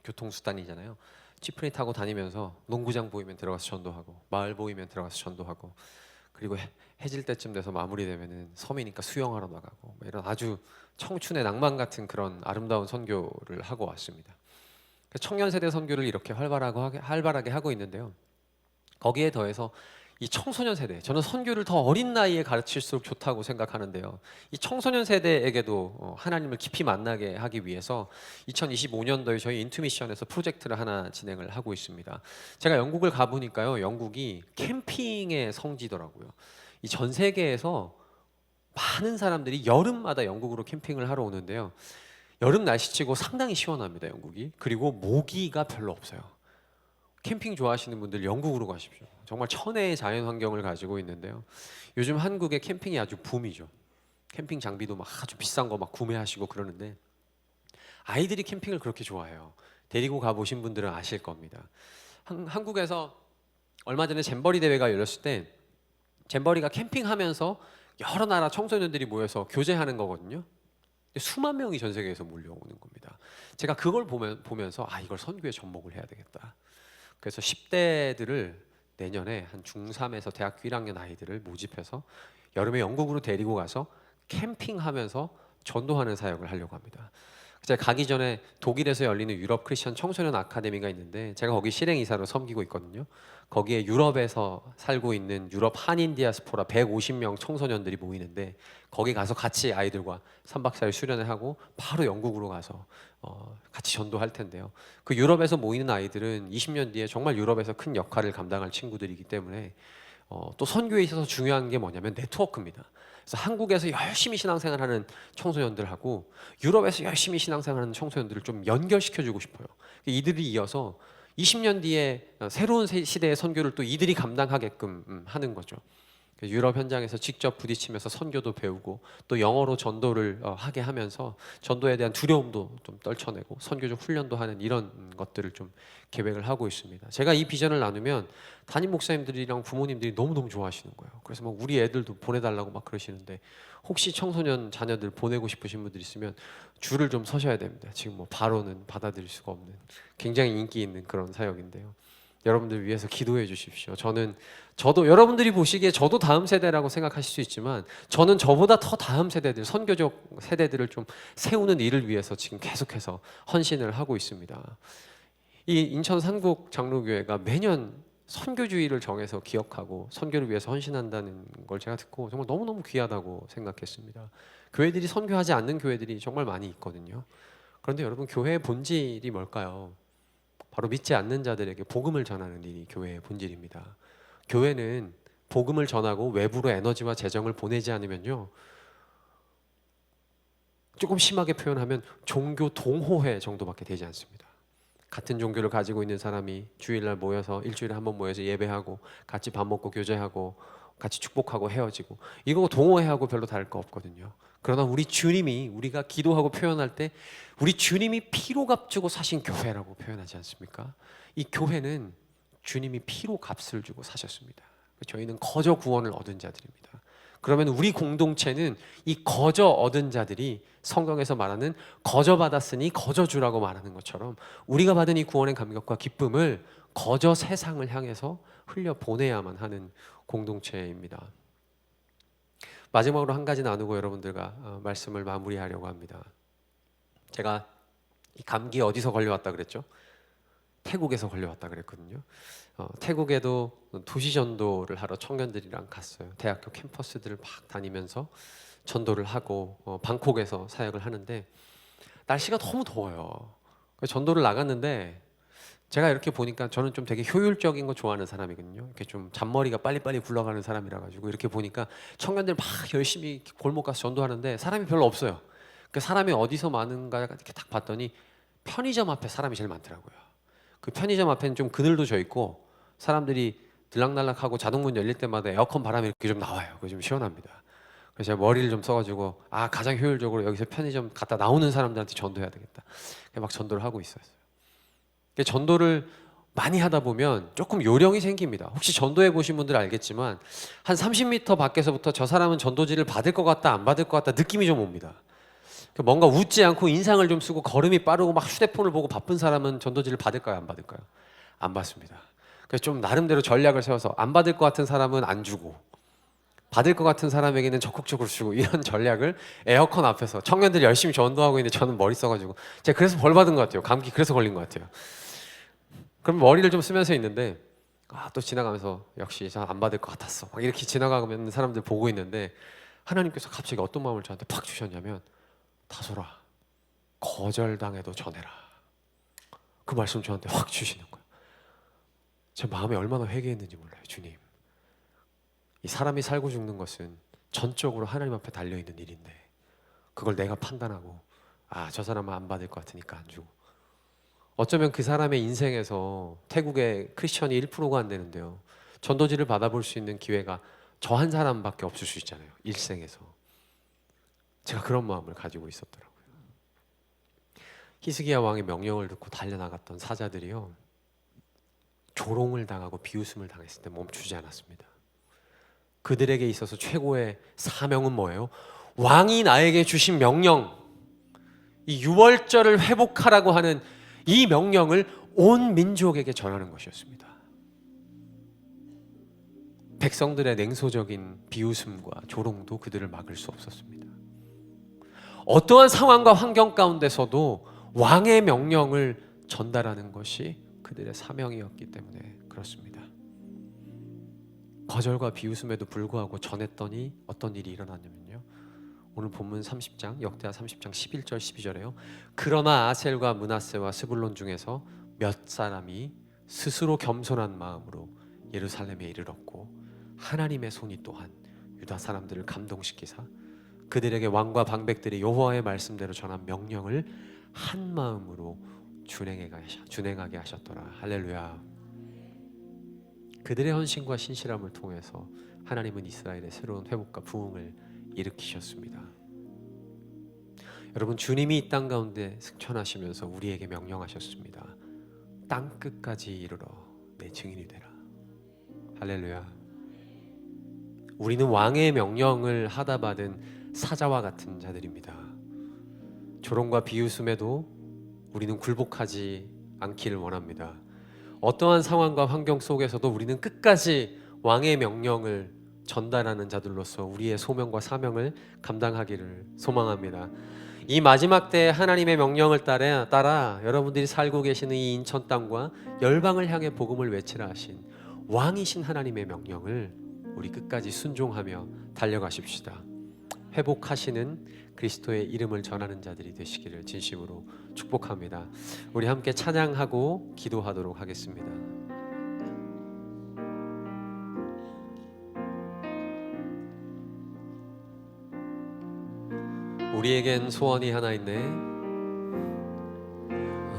교통수단이잖아요. 지프니 타고 다니면서 농구장 보이면 들어가서 전도하고 마을 보이면 들어가서 전도하고 그리고 해질 때쯤 돼서 마무리되면은 섬이니까 수영하러 나가고 이런 아주 청춘의 낭만 같은 그런 아름다운 선교를 하고 왔습니다. 청년 세대 선교를 이렇게 활발하게 하고 있는데요. 거기에 더해서 이 청소년 세대, 저는 선교를 더 어린 나이에 가르칠수록 좋다고 생각하는데요. 이 청소년 세대에게도 하나님을 깊이 만나게 하기 위해서 2025년도에 저희 인투미션에서 프로젝트를 하나 진행을 하고 있습니다. 제가 영국을 가보니까요, 영국이 캠핑의 성지더라고요. 이 전 세계에서 많은 사람들이 여름마다 영국으로 캠핑을 하러 오는데요. 여름 날씨치고 상당히 시원합니다, 영국이. 그리고 모기가 별로 없어요. 캠핑 좋아하시는 분들 영국으로 가십시오. 정말 천혜의 자연 환경을 가지고 있는데요. 요즘 한국의 캠핑이 아주 붐이죠. 캠핑 장비도 막 아주 비싼 거 막 구매하시고 그러는데 아이들이 캠핑을 그렇게 좋아해요. 데리고 가보신 분들은 아실 겁니다. 한국에서 얼마 전에 잼버리 대회가 열렸을 때 잼버리가 캠핑하면서 여러 나라 청소년들이 모여서 교제하는 거거든요. 근데 수만 명이 전 세계에서 몰려오는 겁니다. 제가 그걸 보면서 아, 이걸 선교에 접목을 해야 되겠다. 그래서 10대들을 내년에 한 중3에서 대학교 1학년 아이들을 모집해서 여름에 영국으로 데리고 가서 캠핑하면서 전도하는 사역을 하려고 합니다. 제가 가기 전에 독일에서 열리는 유럽 크리스천 청소년 아카데미가 있는데 제가 거기 실행이사로 섬기고 있거든요. 거기에 유럽에서 살고 있는 유럽 한인 디아스포라 150명 청소년들이 모이는데 거기 가서 같이 아이들과 3박 4일 수련을 하고 바로 영국으로 가서 같이 전도할 텐데요. 그 유럽에서 모이는 아이들은 20년 뒤에 정말 유럽에서 큰 역할을 감당할 친구들이기 때문에 또 선교에 있어서 중요한 게 뭐냐면 네트워크입니다. 그래서 한국에서 열심히 신앙생활하는 청소년들하고 유럽에서 열심히 신앙생활하는 청소년들을 좀 연결시켜주고 싶어요. 이들이 이어서 20년 뒤에 새로운 시대의 선교를 또 이들이 감당하게끔 하는 거죠. 유럽 현장에서 직접 부딪히면서 선교도 배우고 또 영어로 전도를 하게 하면서 전도에 대한 두려움도 좀 떨쳐내고 선교적 훈련도 하는 이런 것들을 좀 계획을 하고 있습니다. 제가 이 비전을 나누면 담임 목사님들이랑 부모님들이 너무너무 좋아하시는 거예요. 그래서 막 우리 애들도 보내달라고 막 그러시는데 혹시 청소년 자녀들 보내고 싶으신 분들 있으면 줄을 좀 서셔야 됩니다. 지금 뭐 바로는 받아들일 수가 없는 굉장히 인기 있는 그런 사역인데요. 여러분들 위해서 기도해 주십시오. 저도 여러분들이 보시기에 저도 다음 세대라고 생각하실 수 있지만 저는 저보다 더 다음 세대들, 선교적 세대들을 좀 세우는 일을 위해서 지금 계속해서 헌신을 하고 있습니다. 이 인천 산국 장로교회가 매년 선교주의를 정해서 기억하고 선교를 위해서 헌신한다는 걸 제가 듣고 정말 너무너무 귀하다고 생각했습니다. 교회들이 선교하지 않는 교회들이 정말 많이 있거든요. 그런데 여러분, 교회의 본질이 뭘까요? 바로 믿지 않는 자들에게 복음을 전하는 일이 교회의 본질입니다. 교회는 복음을 전하고 외부로 에너지와 재정을 보내지 않으면요, 조금 심하게 표현하면 종교 동호회 정도밖에 되지 않습니다. 같은 종교를 가지고 있는 사람이 주일날 모여서 일주일에 한 번 모여서 예배하고 같이 밥 먹고 교제하고 같이 축복하고 헤어지고, 이거 동호회하고 별로 다를 거 없거든요. 그러나 우리 주님이, 우리가 기도하고 표현할 때 우리 주님이 피로 값주고 사신 교회라고 표현하지 않습니까? 이 교회는 주님이 피로 값을 주고 사셨습니다. 저희는 거저 구원을 얻은 자들입니다. 그러면 우리 공동체는 이 거저 얻은 자들이 성경에서 말하는 거저 받았으니 거저 주라고 말하는 것처럼 우리가 받은 이 구원의 감격과 기쁨을 거저 세상을 향해서 흘려 보내야만 하는 공동체입니다. 마지막으로 한 가지 나누고 여러분들과 말씀을 마무리하려고 합니다. 제가 이 감기 어디서 걸려왔다 그랬죠? 태국에서 걸려왔다 그랬거든요. 태국에도 도시 전도를 하러 청년들이랑 갔어요. 대학교 캠퍼스들을 막 다니면서 전도를 하고 방콕에서 사역을 하는데 날씨가 너무 더워요. 그래서 전도를 나갔는데 제가 이렇게 보니까 저는 좀 되게 효율적인 거 좋아하는 사람이거든요. 이렇게 좀 잔머리가 빨리빨리 굴러가는 사람이라 가지고 이렇게 보니까 청년들 막 열심히 골목 가서 전도하는데 사람이 별로 없어요. 그 사람이 어디서 많은가 이렇게 딱 봤더니 편의점 앞에 사람이 제일 많더라고요. 그 편의점 앞에는 좀 그늘도 져 있고 사람들이 들락날락하고 자동문 열릴 때마다 에어컨 바람이 이렇게 좀 나와요. 그게 좀 시원합니다. 그래서 제가 머리를 좀 써가지고 가장 효율적으로 여기서 편의점 갔다 나오는 사람들한테 전도해야 되겠다. 막 전도를 하고 있었어요. 전도를 많이 하다 보면 조금 요령이 생깁니다. 혹시 전도해 보신 분들 알겠지만 한 30m 밖에서부터 저 사람은 전도지를 받을 것 같다 안 받을 것 같다 느낌이 좀 옵니다. 뭔가 웃지 않고 인상을 좀 쓰고 걸음이 빠르고 막 휴대폰을 보고 바쁜 사람은 전도지를 받을까요 안 받을까요? 안 받습니다. 그래서 좀 나름대로 전략을 세워서 안 받을 것 같은 사람은 안 주고 받을 것 같은 사람에게는 적극적으로 주고, 이런 전략을 에어컨 앞에서 청년들이 열심히 전도하고 있는데 저는 머리 써가지고 제가 그래서 벌 받은 것 같아요. 감기 그래서 걸린 것 같아요. 그럼 머리를 좀 쓰면서 있는데 또 지나가면서 역시 저 안 받을 것 같았어 막 이렇게 지나가면 사람들 보고 있는데 하나님께서 갑자기 어떤 마음을 저한테 팍 주셨냐면, 다솔아 거절당해도 전해라. 그 말씀 저한테 확 주시는 거예요. 제 마음에 얼마나 회개했는지 몰라요. 주님, 이 사람이 살고 죽는 것은 전적으로 하나님 앞에 달려있는 일인데 그걸 내가 판단하고 저 사람은 안 받을 것 같으니까 안 주고, 어쩌면 그 사람의 인생에서 태국의 크리스천이 1%가 안 되는데요, 전도지를 받아볼 수 있는 기회가 저 한 사람밖에 없을 수 있잖아요. 일생에서. 제가 그런 마음을 가지고 있었더라고요. 히스기야 왕의 명령을 듣고 달려나갔던 사자들이요, 조롱을 당하고 비웃음을 당했을 때 멈추지 않았습니다. 그들에게 있어서 최고의 사명은 뭐예요? 왕이 나에게 주신 명령, 이 유월절을 회복하라고 하는 이 명령을 온 민족에게 전하는 것이었습니다. 백성들의 냉소적인 비웃음과 조롱도 그들을 막을 수 없었습니다. 어떠한 상황과 환경 가운데서도 왕의 명령을 전달하는 것이 그들의 사명이었기 때문에 그렇습니다. 거절과 비웃음에도 불구하고 전했더니 어떤 일이 일어났냐면요, 오늘 본문 30장, 역대하 30장 11절 12절에요. 그러나 아셀과 므낫세와 스불론 중에서 몇 사람이 스스로 겸손한 마음으로 예루살렘에 이르렀고 하나님의 손이 또한 유다 사람들을 감동시키사 그들에게 왕과 방백들이 여호와의 말씀대로 전한 명령을 한 마음으로 준행하게 하셨더라. 할렐루야. 그들의 헌신과 신실함을 통해서 하나님은 이스라엘의 새로운 회복과 부흥을 일으키셨습니다. 여러분, 주님이 이 땅 가운데 승천하시면서 우리에게 명령하셨습니다. 땅 끝까지 이르러 내 증인이 되라. 할렐루야. 우리는 왕의 명령을 하다 받은 사자와 같은 자들입니다. 조롱과 비웃음에도 우리는 굴복하지 않기를 원합니다. 어떠한 상황과 환경 속에서도 우리는 끝까지 왕의 명령을 전달하는 자들로서 우리의 소명과 사명을 감당하기를 소망합니다. 이 마지막 때에 하나님의 명령을 따라 여러분들이 살고 계시는 이 인천 땅과 열방을 향해 복음을 외치라 하신 왕이신 하나님의 명령을 우리 끝까지 순종하며 달려가십시다. 회복하시는 그리스도의 이름을 전하는 자들이 되시기를 진심으로 축복합니다. 우리 함께 찬양하고 기도하도록 하겠습니다. 우리에겐 소원이 하나 있네.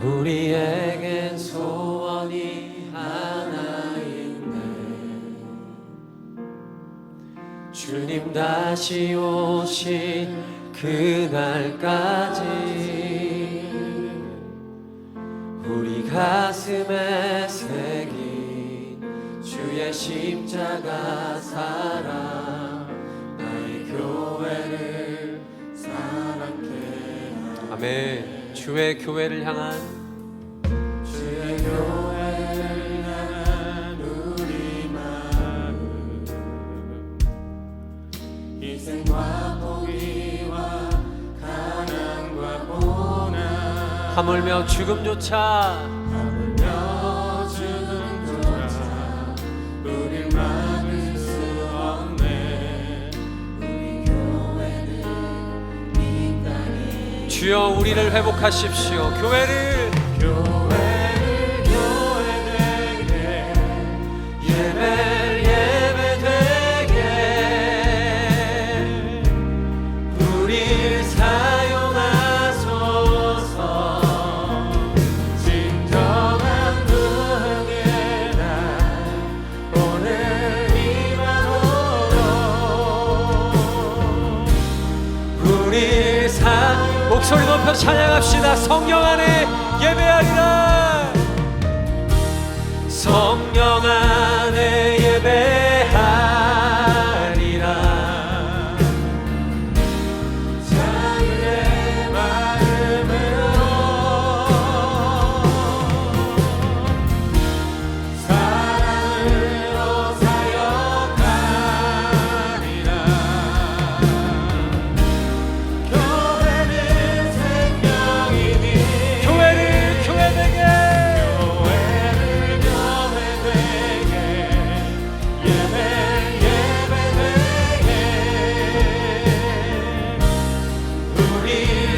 우리에겐 소원이 하나 있네. 주님 다시 오신 그날까지 우리 가슴에 새긴 주의 십자가 사랑 나의 교회를 사랑케 하네. 아멘. 주의 교회를 향한 주의 교회를 향한 우리 마음 희생과 포기와 가난과 고난 하물며 죽음조차 우릴 막을 수 없네. 우리 교회는 이 땅에 주여 우리를 회복하십시오. 교회를 교회되게 예배되게 우릴 사용하소서. 진정한 부흥의 날 오늘 임하도록 우릴 목소리 높여 찬양합시다. 성령 안에 예배하리라. 성령 안에 예배하리라. 자유의 마음으로 사랑으로 사역하리라. 교회는 생명이니 교회를 교회되게 예배되게 우리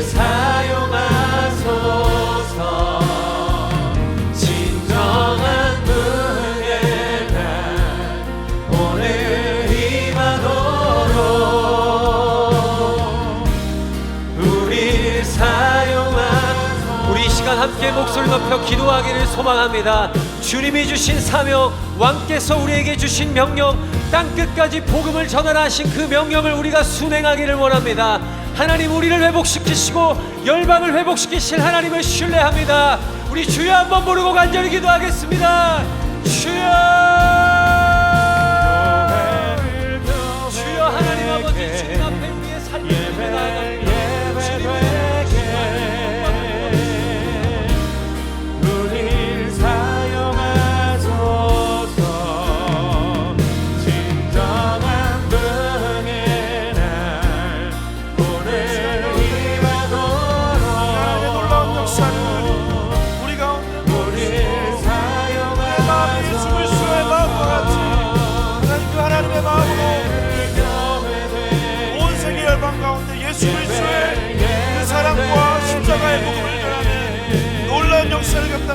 사용하소서. 진정한 부흥의 날 오늘 임하도록 우리 사용하소서. 우리 이 시간 함께 목소리 높여 기도하기를 소망합니다. 주님이 주신 사명, 왕께서 우리에게 주신 명령, 땅끝까지 복음을 전하신 그 명령을 우리가 순행하기를 원합니다. 하나님, 우리를 회복시키시고 열방을 회복시키실 하나님을 신뢰합니다. 우리 주여 한번 부르고 간절히 기도하겠습니다. 주여.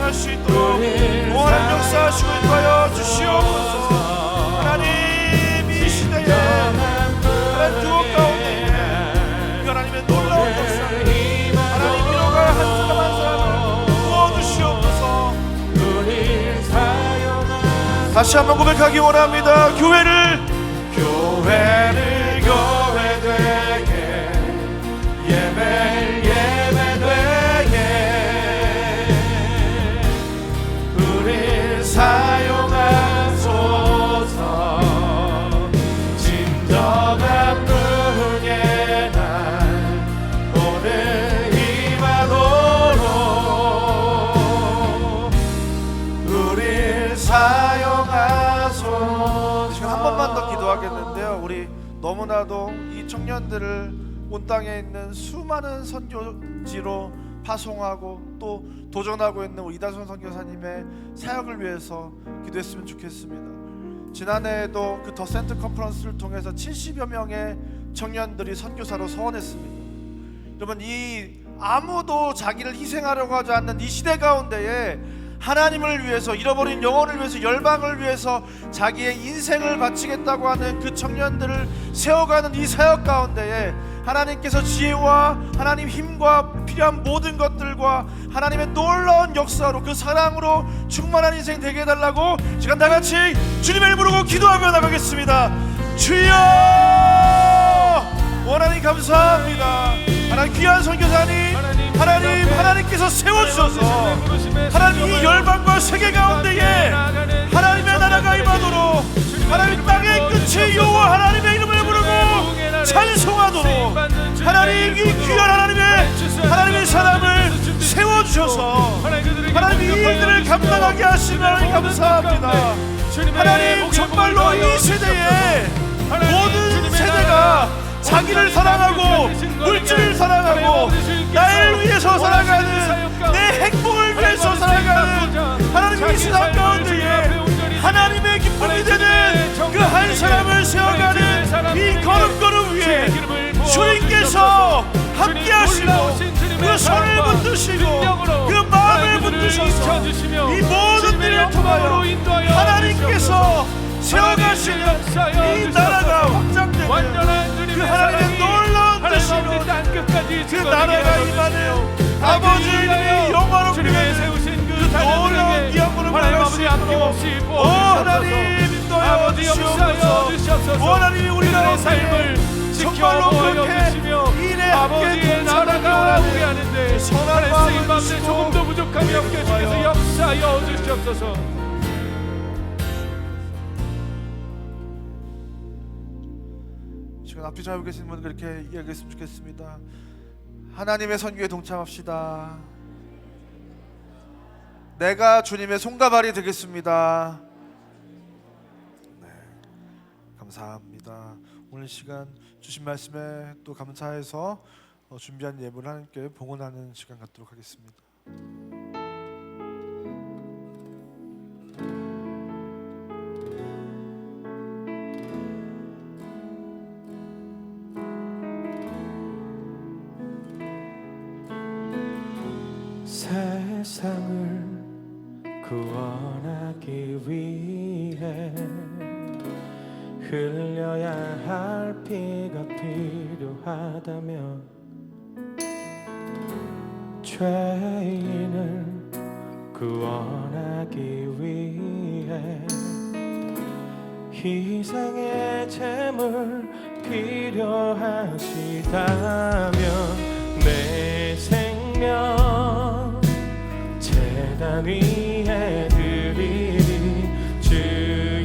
사용할 수 있도록 무한한 역사하시고 인도하여 주시옵소서. 하나님 이 시대에 하나님 두어 가운데 하나님의 놀라운 역사를 하나님 위로가 한 사람 한 사람을 부어주시옵소서. 다시 한번 고백하기 원합니다. 교회를 교회되게 예배되게 우리 사용하소서. 진정한 은혜 날 오늘 임하도록 우리 사용하소서. 지금 한 번만 더 기도하겠는데요. 우리 너무나도 이 청년들을 온 땅에 있는 수많은 선교지로 파송하고 또 도전하고 있는 우리 이다솜 선교사님의 사역을 위해서 기도했으면 좋겠습니다. 지난해에도 그 더 센터 컨퍼런스를 통해서 70여 명의 청년들이 선교사로 서원했습니다. 여러분, 이 아무도 자기를 희생하려고 하지 않는 이 시대 가운데에 하나님을 위해서, 잃어버린 영혼을 위해서, 열방을 위해서 자기의 인생을 바치겠다고 하는 그 청년들을 세워가는 이 사역 가운데에 하나님께서 지혜와 하나님 힘과 필요한 모든 것들과 하나님의 놀라운 역사로 그 사랑으로 충만한 인생 되게 해달라고 시간 다같이 주님의 이름으로 부르고 기도하며 나가겠습니다. 주여, 하나님 감사합니다. 하나님 귀한 선교사님, 하나님께서 세워주셔서 하나님 이 열방과 세계 가운데에 하나님의 나라가 임하도록 하나님 땅의 끝이 여호와 하나님의 이름을 부르고 찬송하도록 하나님 이 귀한 하나님의 사람을 세워주셔서 하나님 이 일들을 감당하게 하시는 하나님 감사합니다. 하나님 정말로 이 세대에 모든 세대가 자기를 사랑하고 물질을 사랑하고 나를 위해서 살아가는, 내 행복을 위해서 살아가는 하나님 이 세상 가운데에 하나님의 기쁨이 되는 그 한 사람을 세워가는 이 걸음걸음 위에 주님께서 함께 하시고 그 손을 붙드시고 그 마음을 붙드셔서 이 모든 일을 통하여 하나님께서 세워가시는 이 나라가 확장되는 그 하나님의 놀라운 뜻으로 그 나라가 임하는 아버지 이름이 영화롭게 그 놀라운 기업으로 나갈 수 있도록 오 하나님 인도하여 주시옵소서. 오 하나님이 우리나라의 삶을 정말로 그렇게 일에 함께 동참하게 하는데 선한 마음을 주시고 조금 더 부족함이 없게 주셔서 역사하여 주시옵소서. 지금 앞뒤 잘 보고 계신 분들 이렇게 이야기했으면 좋겠습니다. 하나님의 선교에 동참합시다. 내가 주님의 손가발이 되겠습니다. 네, 감사합니다. 오늘 시간 주신 말씀에 또 감사해서 준비한 예물을 하나님께 봉헌하는 시간 갖도록 하겠습니다. 세상을 구원하기 위해 흘려야 할 피가 필요하다면 죄인을 구원하기 위해 희생의 제물 필요하시다면 내 생명 제단 위에 드리리. 주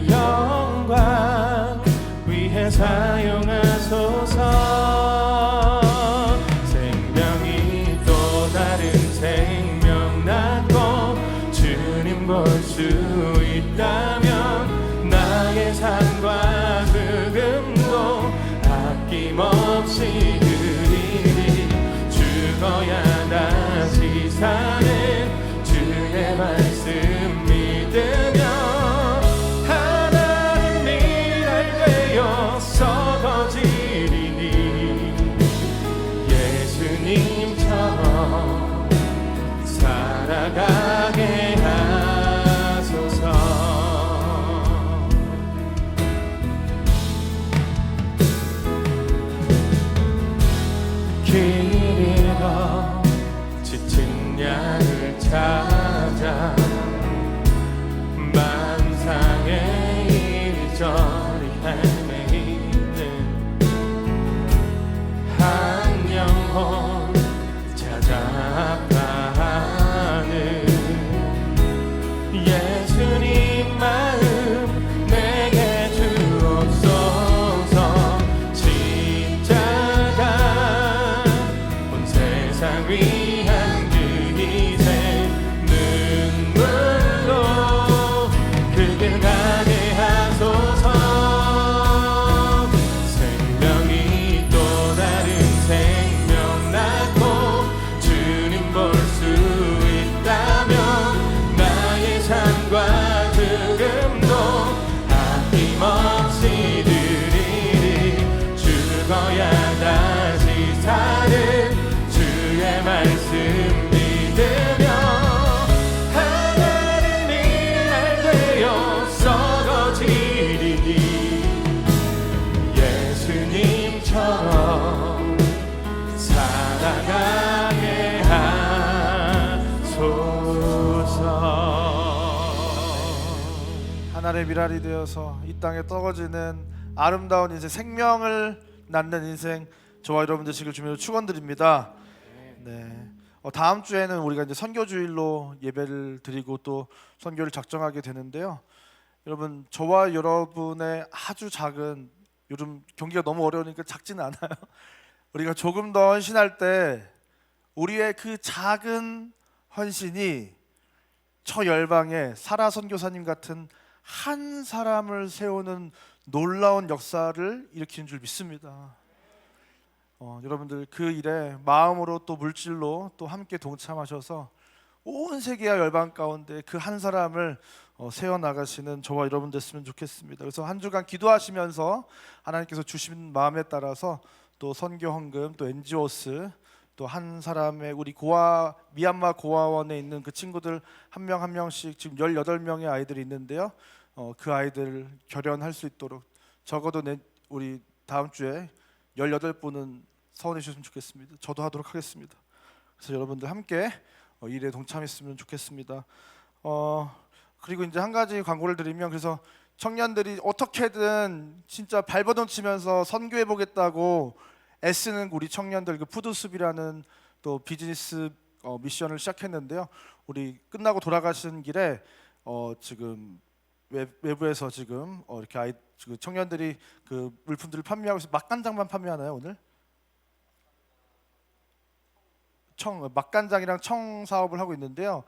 영광 위해 사용하소서. 생명이 또 다른 생명 낳고 주님 볼 수 있다면 나의 삶과 흑음도 아낌없이 드리리. 죽어야 다시 사는 주의 말씀 믿으며 하나님 일할 되어 서거지리니 예수님처럼 살아가게 세상 위한 그 희생 눈물로 그 길 가게 하소서. 생명이 또 다른 생명 낳고 주님 볼 수 있다면 나의 삶과 죽음도 아낌없이 드리리. 죽어야 다시 사는 주의 말씀 믿으며 하나님이 날 되어 썩어지리니 예수님처럼 살아가게 하소서. 하나님의 미랄이 되어서 이 땅에 떨어지는 아름다운 인생, 생명을 낳는 인생, 저와 여러분 되시길 주님으로 축원드립니다. 네. 다음 주에는 우리가 이제 선교주일로 예배를 드리고 또 선교를 작정하게 되는데요. 여러분, 저와 여러분의 아주 작은, 요즘 경기가 너무 어려우니까 작지는 않아요. 우리가 조금 더 헌신할 때 우리의 그 작은 헌신이 저 열방에 사라 선교사님 같은 한 사람을 세우는 놀라운 역사를 일으키는 줄 믿습니다. 여러분들 그 일에 마음으로 또 물질로 또 함께 동참하셔서 온 세계와 열방 가운데 그 한 사람을 세워나가시는 저와 여러분 됐으면 좋겠습니다. 그래서 한 주간 기도하시면서 하나님께서 주신 마음에 따라서 또 선교 헌금, 또 NGO스, 또 한 사람의 우리 미얀마 고아원에 있는 그 친구들 한 명 한 명씩 지금 18명의 아이들이 있는데요. 그 아이들 결연할 수 있도록 적어도 우리 다음 주에 18분은 서원해 주셨으면 좋겠습니다. 저도 하도록 하겠습니다. 그래서 여러분들 함께 일에 동참했으면 좋겠습니다. 그리고 이제 한 가지 광고를 드리면, 그래서 청년들이 어떻게든 진짜 발버둥 치면서 선교해 보겠다고 애쓰는 우리 청년들, 그 푸드숲이라는 또 비즈니스 미션을 시작했는데요. 우리 끝나고 돌아가시는 길에 지금 외부에서 지금 이렇게 그 청년들이 그 물품들을 판매하고 있어서 맛간장만 판매하나요 오늘? 맛간장이랑 청 사업을 하고 있는데요.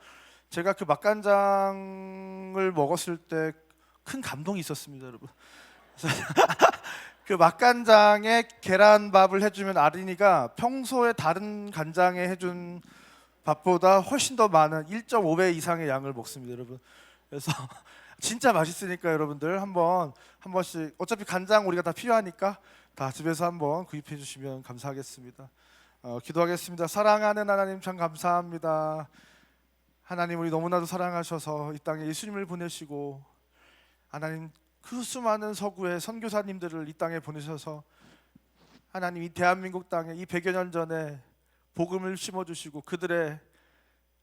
제가 그 맛간장을 먹었을 때 큰 감동이 있었습니다, 여러분. 그 맛간장에 계란밥을 해주면 아린이가 평소에 다른 간장에 해준 밥보다 훨씬 더 많은 1.5배 이상의 양을 먹습니다, 여러분. 그래서 진짜 맛있으니까 여러분들 한 번씩, 어차피 간장 우리가 다 필요하니까 다 집에서 한번 구입해 주시면 감사하겠습니다. 기도하겠습니다. 사랑하는 하나님, 참 감사합니다. 하나님, 우리 너무나도 사랑하셔서 이 땅에 예수님을 보내시고, 하나님 그 수많은 서구의 선교사님들을 이 땅에 보내셔서 하나님 이 대한민국 땅에 이 100여 년 전에 복음을 심어주시고 그들의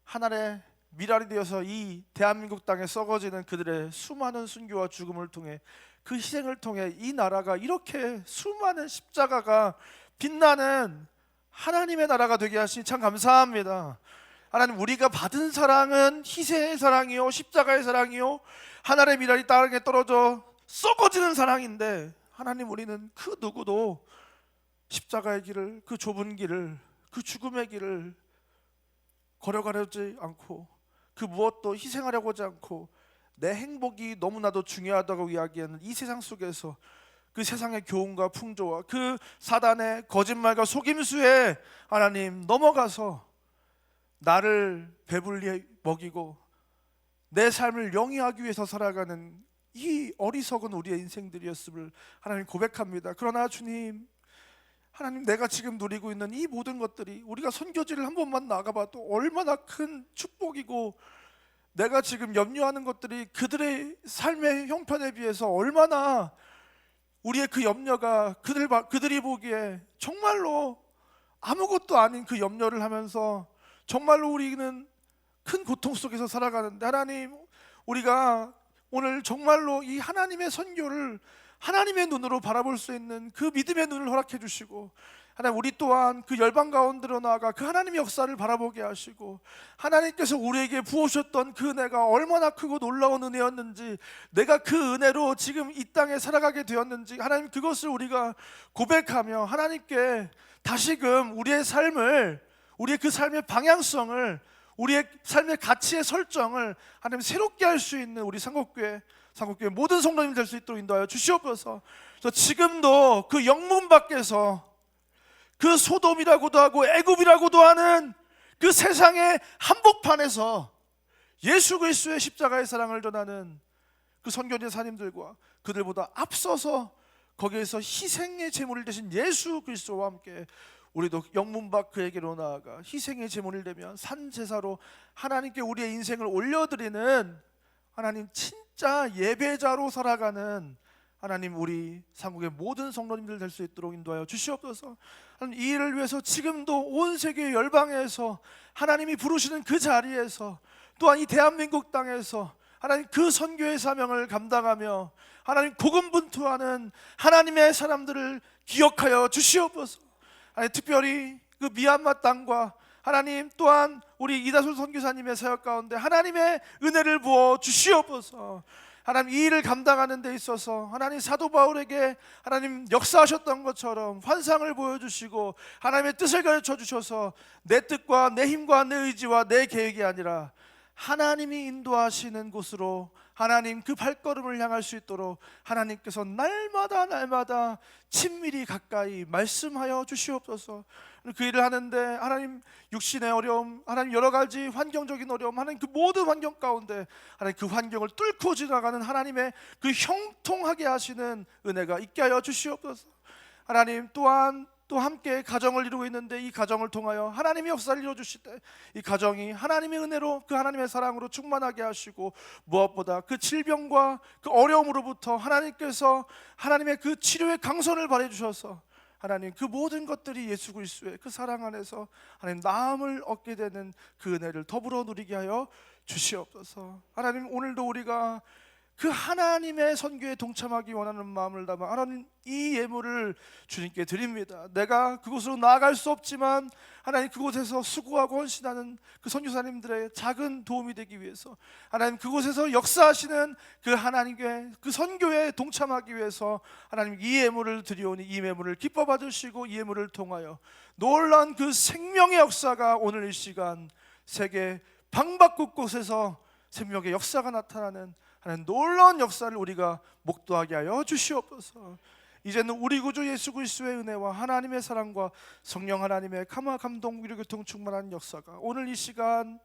하나의 미랄이 되어서 이 대한민국 땅에 썩어지는 그들의 수많은 순교와 죽음을 통해, 그 희생을 통해 이 나라가 이렇게 수많은 십자가가 빛나는 하나님의 나라가 되게 하시니 참 감사합니다. 하나님, 우리가 받은 사랑은 희생의 사랑이요, 십자가의 사랑이요, 하나님의 미랄이 땅에 떨어져 썩어지는 사랑인데, 하나님, 우리는 그 누구도 십자가의 길을, 그 좁은 길을, 그 죽음의 길을 걸어가려지 않고 그 무엇도 희생하려고 하지 않고 내 행복이 너무나도 중요하다고 이야기하는 이 세상 속에서 그 세상의 교훈과 풍조와 그 사단의 거짓말과 속임수에 하나님 넘어가서 나를 배불리 먹이고 내 삶을 영위하기 위해서 살아가는 이 어리석은 우리의 인생들이었음을 하나님 고백합니다. 그러나 주님, 하나님, 내가 지금 누리고 있는 이 모든 것들이 우리가 선교지를 한 번만 나가봐도 얼마나 큰 축복이고, 내가 지금 염려하는 것들이 그들의 삶의 형편에 비해서 얼마나 우리의 그 염려가 그들이 보기에 정말로 아무것도 아닌 그 염려를 하면서 정말로 우리는 큰 고통 속에서 살아가는데, 하나님, 우리가 오늘 정말로 이 하나님의 선교를 하나님의 눈으로 바라볼 수 있는 그 믿음의 눈을 허락해 주시고, 하나님, 우리 또한 그 열방 가운데로 나아가 그 하나님의 역사를 바라보게 하시고, 하나님께서 우리에게 부어주셨던 그 은혜가 얼마나 크고 놀라운 은혜였는지, 내가 그 은혜로 지금 이 땅에 살아가게 되었는지, 하나님, 그것을 우리가 고백하며 하나님께 다시금 우리의 삶을, 우리의 그 삶의 방향성을, 우리의 삶의 가치의 설정을 하나님 새롭게 할 수 있는 우리 상국교회 모든 성도님 될 수 있도록 인도하여 주시옵소서. 그래서 지금도 그 영문 밖에서 그 소돔이라고도 하고 애굽이라고도 하는 그 세상의 한복판에서 예수 그리스도의 십자가의 사랑을 전하는 그 선교의 사님들과 그들보다 앞서서 거기에서 희생의 제물을 대신 예수 그리스도와 함께 우리도 영문 밖 그에게로 나아가 희생의 제물을 되면 산제사로 하나님께 우리의 인생을 올려드리는 하나님 진짜 예배자로 살아가는 하나님 우리 상국의 모든 성도님들 될 수 있도록 인도하여 주시옵소서. 하나님 이 일을 위해서 지금도 온 세계 열방에서 하나님이 부르시는 그 자리에서 또한 이 대한민국 땅에서 하나님 그 선교의 사명을 감당하며 하나님 고군분투하는 하나님의 사람들을 기억하여 주시옵소서. 하나님 특별히 그 미얀마 땅과 하나님 또한 우리 이다솔 선교사님의 사역 가운데 하나님의 은혜를 부어 주시옵소서. 하나님 이 일을 감당하는 데 있어서 하나님 사도 바울에게 하나님 역사하셨던 것처럼 환상을 보여주시고 하나님의 뜻을 가르쳐 주셔서 내 뜻과 내 힘과 내 의지와 내 계획이 아니라 하나님이 인도하시는 곳으로 하나님 그 발걸음을 향할 수 있도록 하나님께서 날마다 친밀히 가까이 말씀하여 주시옵소서. 그 일을 하는데 하나님 육신의 어려움, 하나님 여러 가지 환경적인 어려움, 하나님 그 모든 환경 가운데 하나님 그 환경을 뚫고 지나가는 하나님의 그 형통하게 하시는 은혜가 있게 하여 주시옵소서. 하나님 또한 또 함께 가정을 이루고 있는데 이 가정을 통하여 하나님이 역사를 이루어주실 때 이 가정이 하나님의 은혜로 그 하나님의 사랑으로 충만하게 하시고 무엇보다 그 질병과 그 어려움으로부터 하나님께서 하나님의 그 치료의 강선을 발해 주셔서 하나님 그 모든 것들이 예수 그리스도의 그 사랑 안에서 하나님 나음을 얻게 되는 그 은혜를 더불어 누리게 하여 주시옵소서. 하나님 오늘도 우리가 그 하나님의 선교에 동참하기 원하는 마음을 담아 하나님 이 예물을 주님께 드립니다. 내가 그곳으로 나아갈 수 없지만 하나님 그곳에서 수고하고 헌신하는 그 선교사님들의 작은 도움이 되기 위해서 하나님 그곳에서 역사하시는 그 하나님의 그 선교에 동참하기 위해서 하나님 이 예물을 드리오니 이 예물을 기뻐 받으시고 이 예물을 통하여 놀라운 그 생명의 역사가 오늘 이 시간 세계 방방곡 곳에서 생명의 역사가 나타나는 하나님 놀라운 역사를 우리가 목도하게 하여 주시옵소서. 이제는 우리 구주 예수 그리스도의 은혜와 하나님의 사랑과 성령 하나님의 감화 감동 위로 교통 충만한 역사가 오늘 이 시간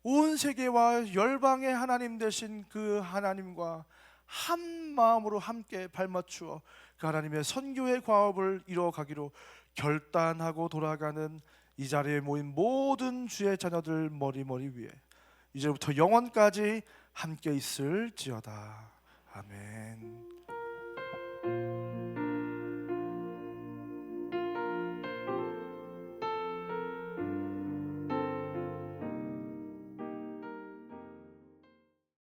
온 세계와 열방의 하나님 되신 그 하나님과 한 마음으로 함께 발맞추어 그 하나님의 선교의 과업을 이루어가기로 결단하고 돌아가는 이 자리에 모인 모든 주의 자녀들 머리 위에 이제부터 영원까지 함께 있을지어다.